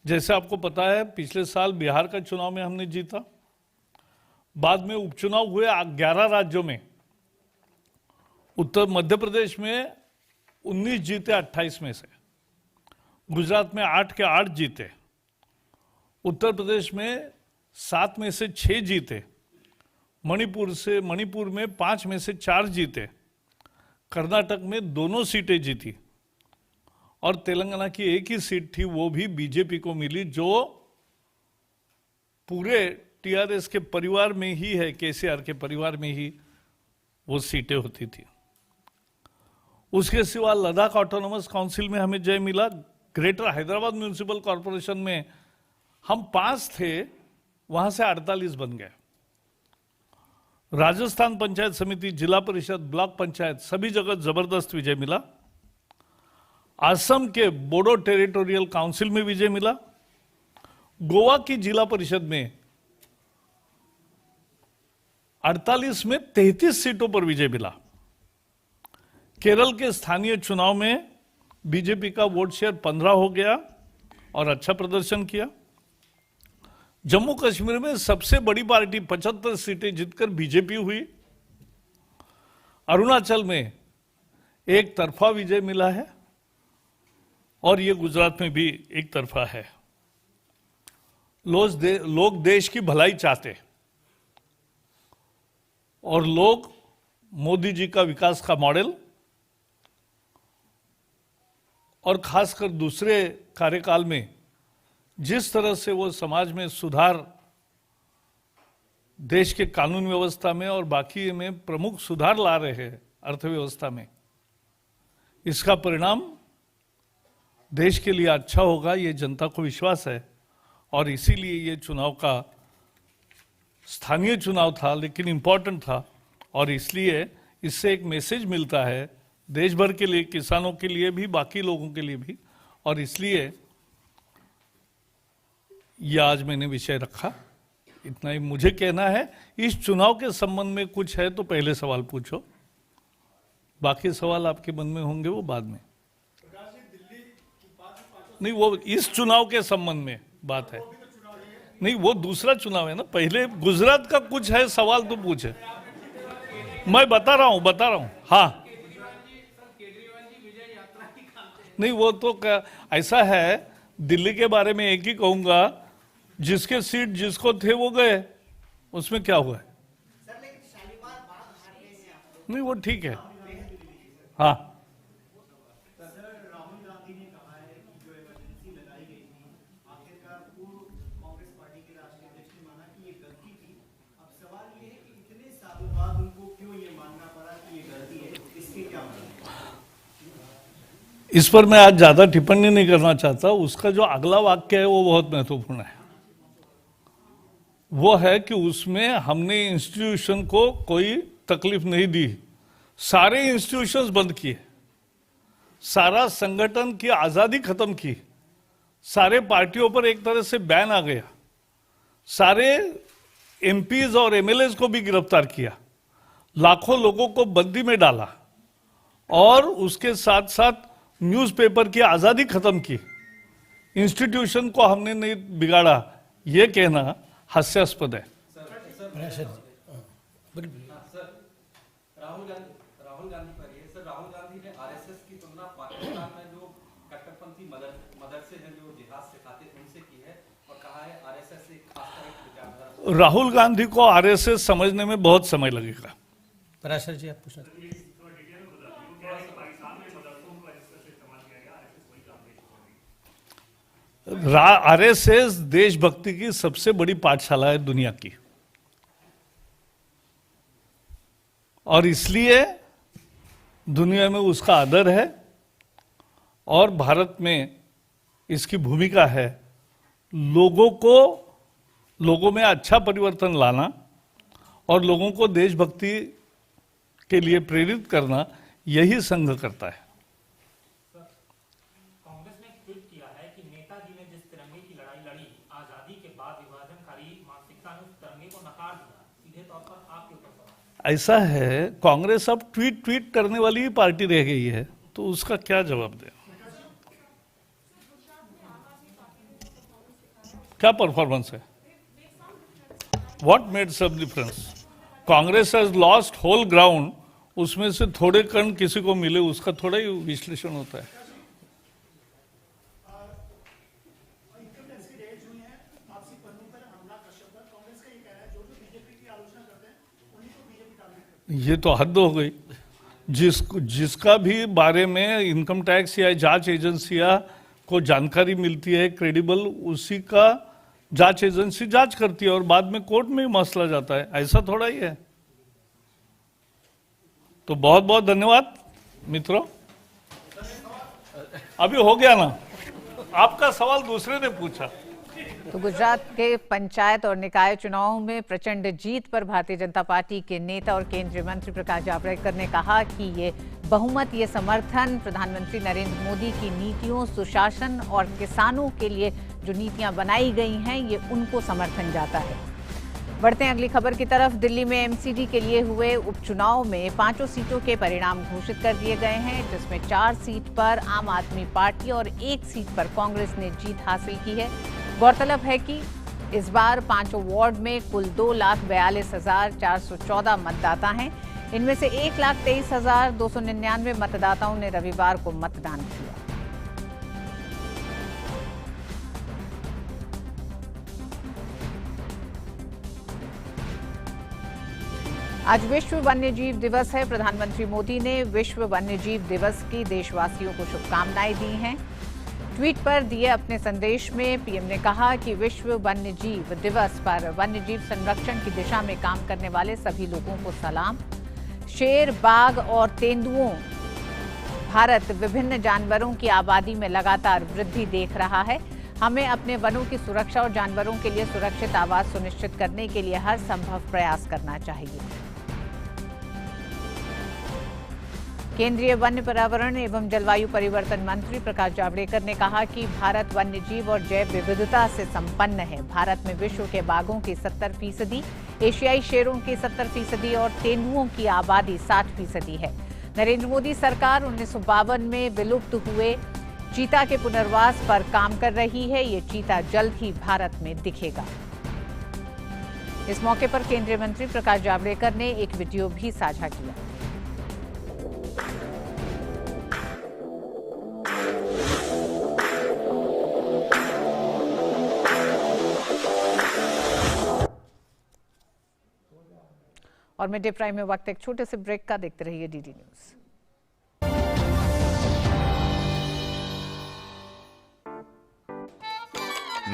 जैसे आपको पता है, पिछले साल बिहार का चुनाव में हमने जीता, बाद में उपचुनाव हुए 11 राज्यों में। उत्तर मध्य प्रदेश में 19 जीते 28 में से, गुजरात में 8 के 8 जीते, उत्तर प्रदेश में 7 में से 6 जीते, मणिपुर में 5 में से 4 जीते, कर्नाटक में 2 सीटें जीती और तेलंगाना की एक ही सीट थी, वो भी बीजेपी को मिली, जो पूरे टीआरएस के परिवार में ही है, केसीआर के परिवार में ही वो सीटें होती थी। उसके सिवा लद्दाख ऑटोनोमस काउंसिल में हमें जय मिला। ग्रेटर हैदराबाद म्यूनिसिपल कॉरपोरेशन में हम 5 थे, वहां से 48 बन गए। राजस्थान पंचायत समिति, जिला परिषद, ब्लॉक पंचायत, सभी जगह जबरदस्त विजय मिला। असम के बोडो टेरिटोरियल काउंसिल में विजय मिला। गोवा की जिला परिषद में 48 में 33 सीटों पर विजय मिला। केरल के स्थानीय चुनाव में बीजेपी का वोट शेयर 15 हो गया और अच्छा प्रदर्शन किया। जम्मू कश्मीर में सबसे बड़ी पार्टी 75 सीटें जीतकर बीजेपी हुई। अरुणाचल में एक तरफा विजय मिला है और ये गुजरात में भी एक तरफा है। लोग देश की भलाई चाहते और लोग मोदी जी का विकास का मॉडल और खासकर दूसरे कार्यकाल में जिस तरह से वो समाज में सुधार, देश के कानून व्यवस्था में और बाकी में प्रमुख सुधार ला रहे हैं अर्थव्यवस्था में, इसका परिणाम देश के लिए अच्छा होगा, ये जनता को विश्वास है। और इसीलिए ये चुनाव का स्थानीय चुनाव था लेकिन इंपॉर्टेंट था और इसलिए इससे एक मैसेज मिलता है देश भर के लिए, किसानों के लिए भी, बाकी लोगों के लिए भी। और इसलिए यह आज मैंने विषय रखा। इतना ही मुझे कहना है। इस चुनाव के संबंध में कुछ है तो पहले सवाल पूछो, बाकी सवाल आपके मन में होंगे वो बाद में। नहीं, वो इस चुनाव के संबंध में बात है। नहीं, वो दूसरा चुनाव है ना। पहले गुजरात का कुछ है सवाल तो पूछे। मैं बता रहा हूं। हाँ, नहीं, वो तो ऐसा है, दिल्ली के बारे में एक ही कहूंगा, जिसके सीट जिसको थे वो गए, उसमें क्या हुआ है? नहीं, वो ठीक है। हाँ, इस पर मैं आज ज्यादा टिप्पणी नहीं करना चाहता। उसका जो अगला वाक्य है वो बहुत महत्वपूर्ण है। वो है कि उसमें हमने इंस्टीट्यूशन को कोई तकलीफ नहीं दी, सारे इंस्टीट्यूशंस बंद किए, सारा संगठन की आजादी खत्म की, सारे पार्टियों पर एक तरह से बैन आ गया, सारे एमपीज और एमएलएज को भी गिरफ्तार किया, लाखों लोगों को बंदी में डाला और उसके साथ साथ न्यूज़पेपर की आजादी खत्म की। इंस्टीट्यूशन को हमने नहीं बिगाड़ा, यह कहना हास्यास्पद है। राहुल गांधी पर ये सर, राहुल गांधी ने आरएसएस की तुलना पाकिस्तान में जो कट्टरपंथी मदरसे हैं जो जिहाद सिखाते उनसे की है और कहा है आरएसएस एक खास तरह की विचारधारा। राहुल गांधी को आरएसएस समझने में बहुत समय लगेगा। पराशर जी, आप पूछना। आरएसएस देशभक्ति की सबसे बड़ी पाठशाला है दुनिया की और इसलिए दुनिया में उसका आदर है और भारत में इसकी भूमिका है लोगों में अच्छा परिवर्तन लाना और लोगों को देशभक्ति के लिए प्रेरित करना, यही संघ करता है। कांग्रेस ने ट्वीट किया है कि नेताजी ने जिस तिरंगे की लड़ाई लड़ी, आजादी के बाद विभाजनकारी मानसिकता ने उस तिरंगे को नकार दिया। सीधे तौर पर आपके ऊपर सवाल। ऐसा है, कांग्रेस अब ट्वीट करने वाली ही पार्टी रह गई है, तो उसका क्या जवाब दे? क्या परफॉर्मेंस है? What made such difference? Congress has lost whole ground, उसमें से थोड़े कण किसी को मिले, उसका थोड़ा ही विश्लेषण होता है। ये तो हद हो गई। जिसका भी बारे में इनकम टैक्स या जांच एजेंसियां को जानकारी मिलती है क्रेडिबल, उसी का जांच एजेंसी जांच करती है और बाद में कोर्ट में ही मसला जाता है, ऐसा थोड़ा ही है। तो बहुत बहुत धन्यवाद मित्रों। अभी हो गया ना, आपका सवाल दूसरे ने पूछा। तो गुजरात के पंचायत और निकाय चुनावों में प्रचंड जीत पर भारतीय जनता पार्टी के नेता और केंद्रीय मंत्री प्रकाश जावड़ेकर ने कहा कि ये बहुमत, ये समर्थन प्रधानमंत्री नरेंद्र मोदी की नीतियों, सुशासन और किसानों के लिए जो नीतियां बनाई गई हैं, ये उनको समर्थन जाता है। बढ़ते हैं अगली खबर की तरफ। दिल्ली में एमसीडी के लिए हुए उपचुनाव में 5 सीटों के परिणाम घोषित कर दिए गए हैं, जिसमें 4 सीट पर आम आदमी पार्टी और 1 सीट पर कांग्रेस ने जीत हासिल की है। गौरतलब है कि इस बार 5 वार्ड में कुल 2,42,414 मतदाता हैं। इनमें से 1,23,299 मतदाताओं ने रविवार को मतदान किया। आज विश्व वन्यजीव दिवस है। प्रधानमंत्री मोदी ने विश्व वन्यजीव दिवस की देशवासियों को शुभकामनाएं दी हैं। ट्वीट पर दिए अपने संदेश में पीएम ने कहा कि विश्व वन्यजीव दिवस पर वन्यजीव संरक्षण की दिशा में काम करने वाले सभी लोगों को सलाम। शेर, बाघ और तेंदुओं भारत विभिन्न जानवरों की आबादी में लगातार वृद्धि देख रहा है। हमें अपने वनों की सुरक्षा और जानवरों के लिए सुरक्षित आवास सुनिश्चित करने के लिए हर संभव प्रयास करना चाहिए। केंद्रीय वन्य, पर्यावरण एवं जलवायु परिवर्तन मंत्री प्रकाश जावड़ेकर ने कहा कि भारत वन्यजीव और जैव विविधता से संपन्न है। भारत में विश्व के बाघों की 70%, एशियाई शेरों की 70% और तेंदुओं की आबादी 60% है। नरेंद्र मोदी सरकार 1952 में विलुप्त हुए चीता के पुनर्वास पर काम कर रही है। ये चीता जल्द ही भारत में दिखेगा। इस मौके पर केंद्रीय मंत्री प्रकाश जावड़ेकर ने एक वीडियो भी साझा किया। और मिड डे प्राइम में वक्त एक छोटे से ब्रेक का। देखते रहिए DD news.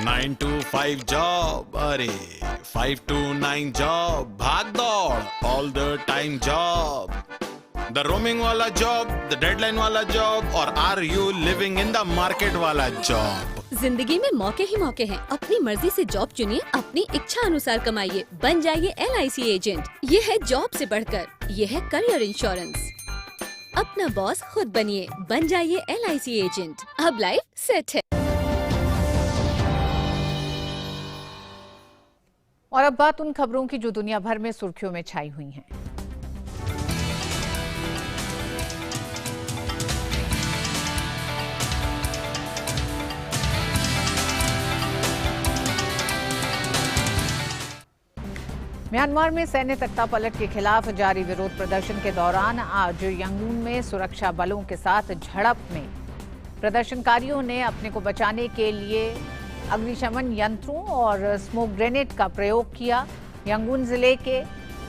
Nine to 5 job, अरे 5 to 9 जॉब, भाग दौड़ all the time job, the roaming वाला जॉब, द डेडलाइन वाला जॉब, और are you living in the market वाला जॉब। जिंदगी में मौके ही मौके हैं। अपनी मर्जी से जॉब चुनिए, अपनी इच्छा अनुसार कमाइए, बन जाइए LIC एजेंट। ये है जॉब से बढ़कर, ये है करियर इंश्योरेंस। अपना बॉस खुद बनिए, बन जाइए LIC एजेंट। अब लाइफ सेट है। और अब बात उन खबरों की जो दुनिया भर में सुर्खियों में छाई हुई हैं। म्यांमार में सैन्य तख्तापलट के खिलाफ जारी विरोध प्रदर्शन के दौरान आज यांगून में सुरक्षा बलों के साथ झड़प में प्रदर्शनकारियों ने अपने को बचाने के लिए अग्निशमन यंत्रों और स्मोक ग्रेनेड का प्रयोग किया। यांगून जिले के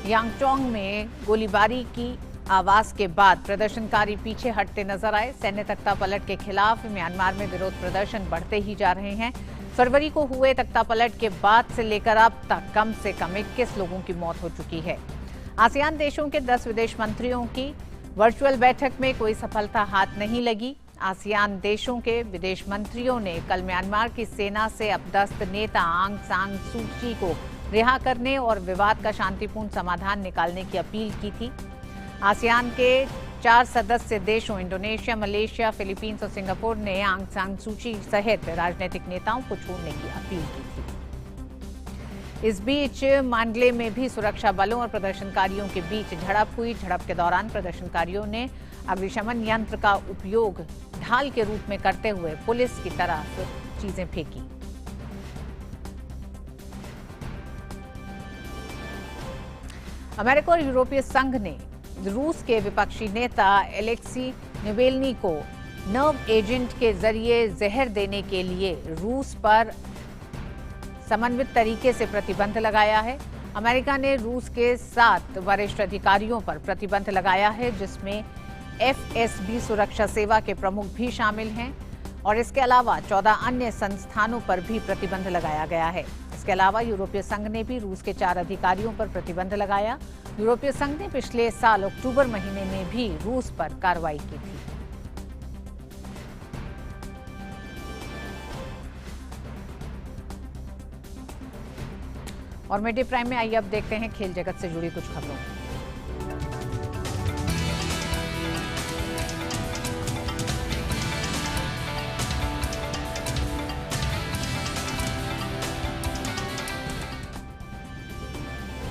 यांगचोंग में गोलीबारी की आवाज के बाद प्रदर्शनकारी पीछे हटते नजर आए। सैन्य तख्तापलट के खिलाफ म्यांमार में विरोध प्रदर्शन बढ़ते ही जा रहे हैं। फरवरी को हुए तख्तापलट के बाद से लेकर अब तक कम से कम 21 लोगों की मौत हो चुकी है। आसियान देशों के 10 विदेश मंत्रियों की वर्चुअल बैठक में कोई सफलता हाथ नहीं लगी। आसियान देशों के विदेश मंत्रियों ने कल म्यांमार की सेना से अपदस्थ नेता आंग सान सू की को रिहा करने और विवाद का शांतिपूर्ण समाधान निकालने की अपील की थी। आसियान के 4 सदस्य देशों इंडोनेशिया, मलेशिया, फिलीपींस और सिंगापुर ने आंग सान सू की सहित राजनीतिक नेताओं को छोड़ने की अपील की थी। इस बीच मांडले में भी सुरक्षा बलों और प्रदर्शनकारियों के बीच झड़प हुई। झड़प के दौरान प्रदर्शनकारियों ने अग्निशमन यंत्र का उपयोग ढाल के रूप में करते हुए पुलिस की तरफ चीजें फेंकी। अमेरिका और यूरोपीय संघ ने रूस के विपक्षी नेता एलेक्सी नावेल्नी को नर्व एजेंट के जरिए जहर देने के लिए रूस पर समन्वित तरीके से प्रतिबंध लगाया है। अमेरिका ने रूस के 7 वरिष्ठ अधिकारियों पर प्रतिबंध लगाया है, जिसमें FSB सुरक्षा सेवा के प्रमुख भी शामिल हैं और इसके अलावा 14 अन्य संस्थानों पर भी प्रतिबंध लगाया गया है। इसके अलावा यूरोपीय संघ ने भी रूस के 4 अधिकारियों पर प्रतिबंध लगाया। यूरोपीय संघ ने पिछले साल अक्टूबर महीने में भी रूस पर कार्रवाई की थी। और मिड डे प्राइम में आइए अब देखते हैं खेल जगत से जुड़ी कुछ खबरों।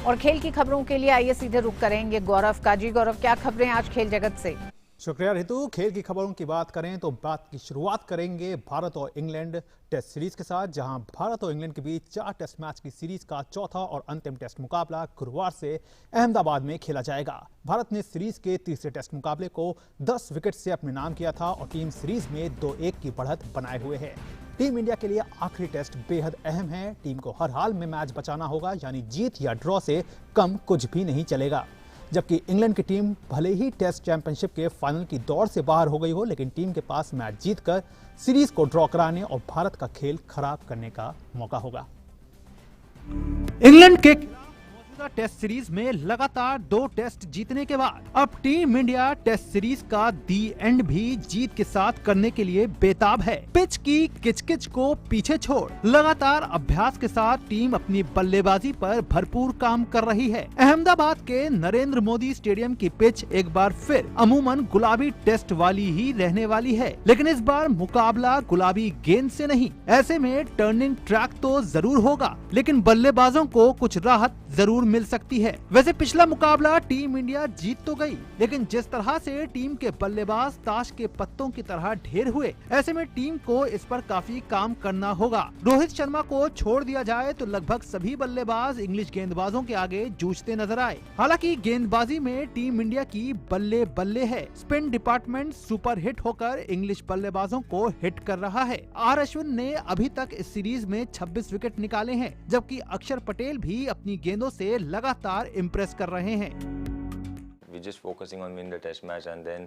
और खेल की खबरों के लिए आइए सीधे रुक करेंगे गौरव का। जी गौरव, क्या खबरें आज खेल जगत से? शुक्रिया रितु। खेल की खबरों की बात करें तो बात की शुरुआत करेंगे भारत और इंग्लैंड टेस्ट सीरीज के साथ, जहां भारत और इंग्लैंड के बीच 4 टेस्ट मैच की सीरीज का चौथा और अंतिम टेस्ट मुकाबला गुरुवार से अहमदाबाद में खेला जाएगा। भारत ने सीरीज के तीसरे टेस्ट मुकाबले को 10 विकेट से अपने नाम किया था और टीम सीरीज में 2-1 की बढ़त बनाए हुए है। टीम इंडिया के लिए आखिरी टेस्ट बेहद अहम है। टीम को हर हाल में मैच बचाना होगा, यानी जीत या ड्रॉ से कम कुछ भी नहीं चलेगा। जबकि इंग्लैंड की टीम भले ही टेस्ट चैंपियनशिप के फाइनल की दौड़ से बाहर हो गई हो, लेकिन टीम के पास मैच जीतकर सीरीज को ड्रॉ कराने और भारत का खेल खराब करने का मौका होगा। इंग्लैंड के मौजूदा टेस्ट सीरीज में लगातार 2 टेस्ट जीतने के बाद अब टीम इंडिया टेस्ट सीरीज का दी एंड भी जीत के साथ करने के लिए बेताब है। पिच की किचकिच को पीछे छोड़ लगातार अभ्यास के साथ टीम अपनी बल्लेबाजी पर भरपूर काम कर रही है। अहमदाबाद के नरेंद्र मोदी स्टेडियम की पिच एक बार फिर अमूमन गुलाबी टेस्ट वाली ही रहने वाली है, लेकिन इस बार मुकाबला गुलाबी गेंद से नहीं। ऐसे में टर्निंग ट्रैक तो जरूर होगा, लेकिन बल्लेबाजों को कुछ राहत जरूर मिल सकती है। वैसे पिछला मुकाबला टीम इंडिया जीत तो गई, लेकिन जिस तरह से टीम के बल्लेबाज ताश के पत्तों की तरह ढेर हुए, ऐसे में टीम को इस पर काफी काम करना होगा। रोहित शर्मा को छोड़ दिया जाए तो लगभग सभी बल्लेबाज इंग्लिश गेंदबाजों के आगे जूझते नजर आए। हालांकि गेंदबाजी में टीम इंडिया की बल्ले बल्ले है। स्पिन डिपार्टमेंट सुपर हिट होकर इंग्लिश बल्लेबाजों को हिट कर रहा है। आर अश्विन ने अभी तक इस सीरीज में 26 विकेट निकाले हैं, जबकि अक्षर पटेल भी अपनी गेंदों से लगातार इम्प्रेस कर रहे हैं। We just focusing on win the test match and then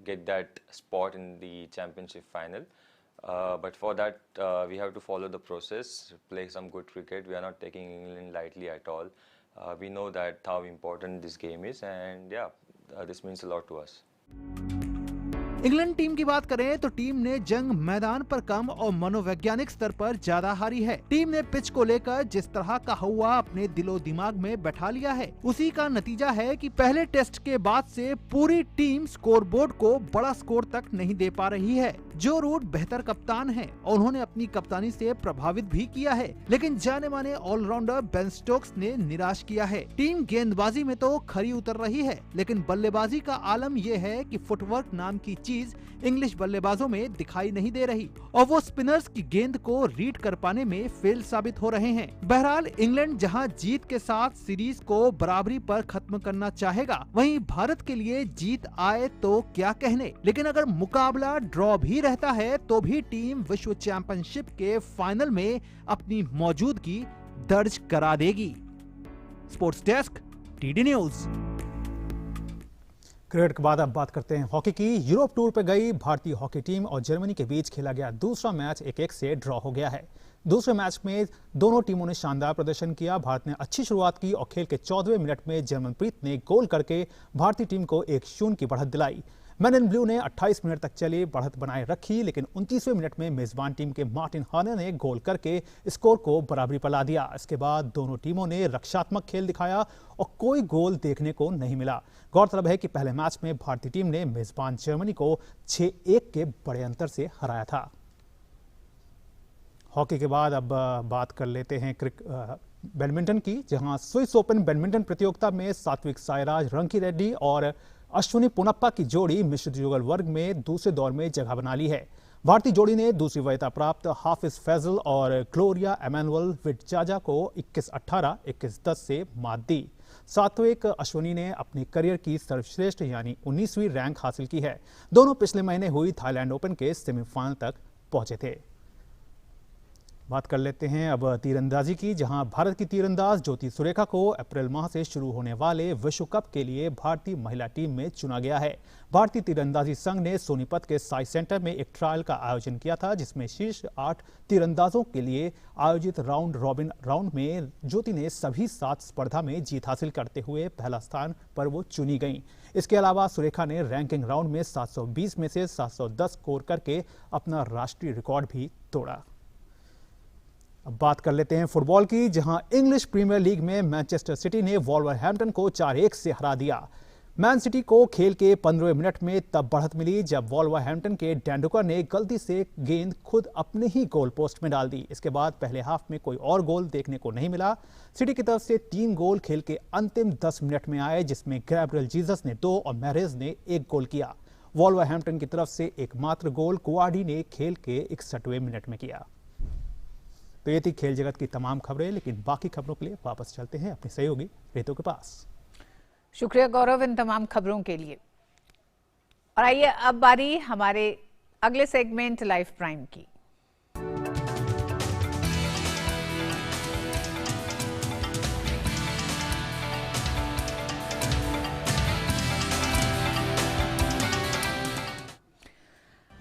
get that spot in the championship final. But for that we have to follow the process, play some good cricket. We are not taking England lightly at all. We know that how important this game is, and this means a lot to us. England team की बात करें तो team ने जंग मैदान पर कम और मनोवैज्ञानिक स्तर पर ज्यादा हारी है। टीम ने पिच को लेकर जिस तरह का हुआ अपने दिलो दिमाग में बैठा लिया है, उसी का नतीजा है कि पहले टेस्ट के बाद से पूरी टीम स्कोरबोर्ड को बड़ा स्कोर तक नहीं दे पा रही है। जो रूट बेहतर कप्तान है और उन्होंने अपनी कप्तानी से प्रभावित भी किया है, लेकिन जाने माने ऑलराउंडर बेन स्टोक्स ने निराश किया है। टीम गेंदबाजी में तो खरी उतर रही है, लेकिन बल्लेबाजी का आलम यह है कि फुटवर्क नाम की चीज इंग्लिश बल्लेबाजों में दिखाई नहीं दे रही और वो स्पिनर्स की गेंद को रीड कर पाने में फेल साबित हो रहे हैं। बहरहाल इंग्लैंड जहां जीत के साथ सीरीज को बराबरी पर खत्म करना चाहेगा, वहीं भारत के लिए जीत आए तो क्या कहने, लेकिन अगर मुकाबला ड्रॉ भी रहता है तो भी टीम विश्व चैंपियनशिप के फाइनल में अपनी मौजूदगी दर्ज करा देगी। Sports desk, TD news. Cricket के बाद अब बात करते हैं हॉकी की। यूरोप टूर पर गई भारतीय हॉकी टीम और जर्मनी के बीच खेला गया दूसरा मैच 1-1 से ड्रॉ हो गया है। दूसरे मैच में दोनों टीमों ने शानदार प्रदर्शन किया। भारत ने अच्छी शुरुआत की और खेल के 14वें मिनट में जर्मनप्रीत ने गोल करके भारतीय टीम को 1-0 की बढ़त दिलाई। मैन इन ब्लू ने 28 मिनट तक चली बढ़त बनाए रखी, लेकिन 29वें मिनट में मेजबान टीम के मार्टिन हार्नर ने गोल करके स्कोर को बराबरी पर ला दिया। इसके बाद दोनों टीमों ने रक्षात्मक खेल दिखाया और कोई गोल देखने को नहीं मिला। गौरतलब है कि पहले मैच में भारतीय टीम ने मेजबान जर्मनी को 6-1 के बड़े अंतर से हराया था। हॉकी के बाद अब बात कर लेते हैं बैडमिंटन की, जहां स्विस ओपन बैडमिंटन प्रतियोगिता में सात्विक साईराज रंकीरेड्डी और अश्विनी पोनप्पा की जोड़ी मिश्रित युगल वर्ग में दूसरे दौर में जगह बना ली है। भारतीय जोड़ी ने दूसरी वरीयता प्राप्त हाफिज फैजल और ग्लोरिया एमानुअल विटजाजा को 21-18, 21-10 से मात दी। सात्विक अश्विनी ने अपने करियर की सर्वश्रेष्ठ यानी 19वीं रैंक हासिल की है। दोनों पिछले महीने हुई थाईलैंड ओपन के सेमीफाइनल तक पहुंचे थे। बात कर लेते हैं अब तीरंदाजी की, जहां भारत की तीरंदाज ज्योति सुरेखा को अप्रैल माह से शुरू होने वाले विश्व कप के लिए भारतीय महिला टीम में चुना गया है। भारतीय तीरंदाजी संघ ने सोनीपत के साई सेंटर में एक ट्रायल का आयोजन किया था, जिसमें शीर्ष 8 तीरंदाजों के लिए आयोजित राउंड रॉबिन राउंड में ज्योति ने सभी 7 स्पर्धा में जीत हासिल करते हुए पहला स्थान पर वो चुनी गईं। इसके अलावा सुरेखा ने रैंकिंग राउंड में 720 में से 710 स्कोर करके अपना राष्ट्रीय रिकॉर्ड भी तोड़ा। अब बात कर लेते हैं फुटबॉल की, जहां इंग्लिश प्रीमियर लीग में मैनचेस्टर सिटी ने वॉल्वरहैम्पटन को 4-1 से हरा दिया। मैन सिटी को खेल के 15वें मिनट में तब बढ़त मिली जब वॉल्वरहैम्पटन के डेंडुकर ने गलती से गेंद खुद अपने ही गोल पोस्ट में डाल दी। इसके बाद पहले हाफ में कोई और गोल देखने को नहीं मिला। सिटी की तरफ से 3 गोल खेल के अंतिम 10 मिनट में आए, जिसमें गैब्रियल जीसस ने 2 और मैरेज ने 1 गोल किया। वॉल्वरहैम्पटन की तरफ से एकमात्र गोल कुआडी ने खेल के 61वें मिनट में किया। तो ये थी खेल जगत की तमाम खबरें, लेकिन बाकी खबरों के लिए वापस चलते हैं अपने सहयोगी रेतु के पास। शुक्रिया गौरव इन तमाम खबरों के लिए। और आइए अब बारी हमारे अगले सेगमेंट लाइफ प्राइम की।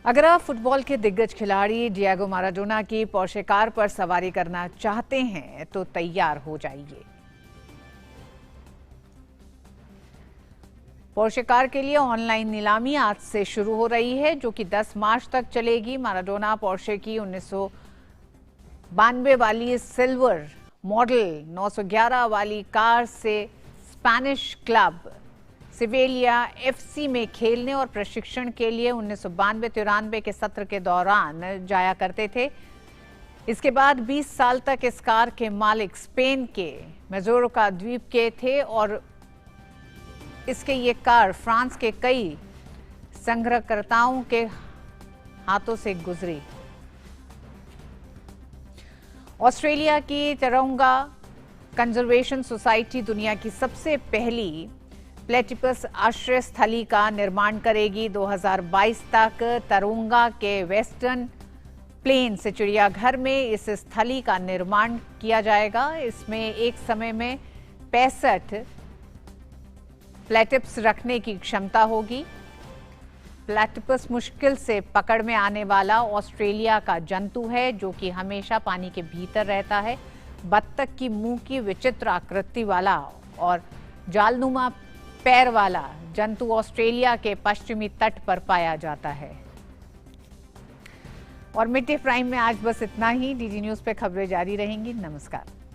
अगर आप फुटबॉल के दिग्गज खिलाड़ी डिएगो माराडोना की पोर्शे कार पर सवारी करना चाहते हैं तो तैयार हो जाइए। पोर्शे कार के लिए ऑनलाइन नीलामी आज से शुरू हो रही है, जो कि 10 मार्च तक चलेगी। माराडोना पोर्शे की 1992 वाली सिल्वर मॉडल 911 वाली कार से स्पेनिश क्लब सिवेलिया एफसी में खेलने और प्रशिक्षण के लिए 1992-93 के सत्र के दौरान जाया करते थे। इसके बाद 20 साल तक इस कार के मालिक स्पेन के मेजोर्का द्वीप के थे और इसके ये कार फ्रांस के कई संग्रहकर्ताओं के हाथों से गुजरी। ऑस्ट्रेलिया की तिरंगा कंजर्वेशन सोसाइटी दुनिया की सबसे पहली प्लेटिपस आश्रय स्थली का निर्माण करेगी। 2022 तक तरोंगा के वेस्टर्न प्लेन से चिड़ियाघर में इस स्थली का निर्माण किया जाएगा। इसमें एक समय में 65 प्लेटिपस रखने की क्षमता होगी। प्लेटिपस मुश्किल से पकड़ में आने वाला ऑस्ट्रेलिया का जंतु है, जो कि हमेशा पानी के भीतर रहता है। बत्तख की मुंह की विचित्र आकृति वाला और जालनुमा पैर वाला जंतु ऑस्ट्रेलिया के पश्चिमी तट पर पाया जाता है। और मिड डे प्राइम में आज बस इतना ही। डीडी न्यूज पे खबरें जारी रहेंगी। नमस्कार।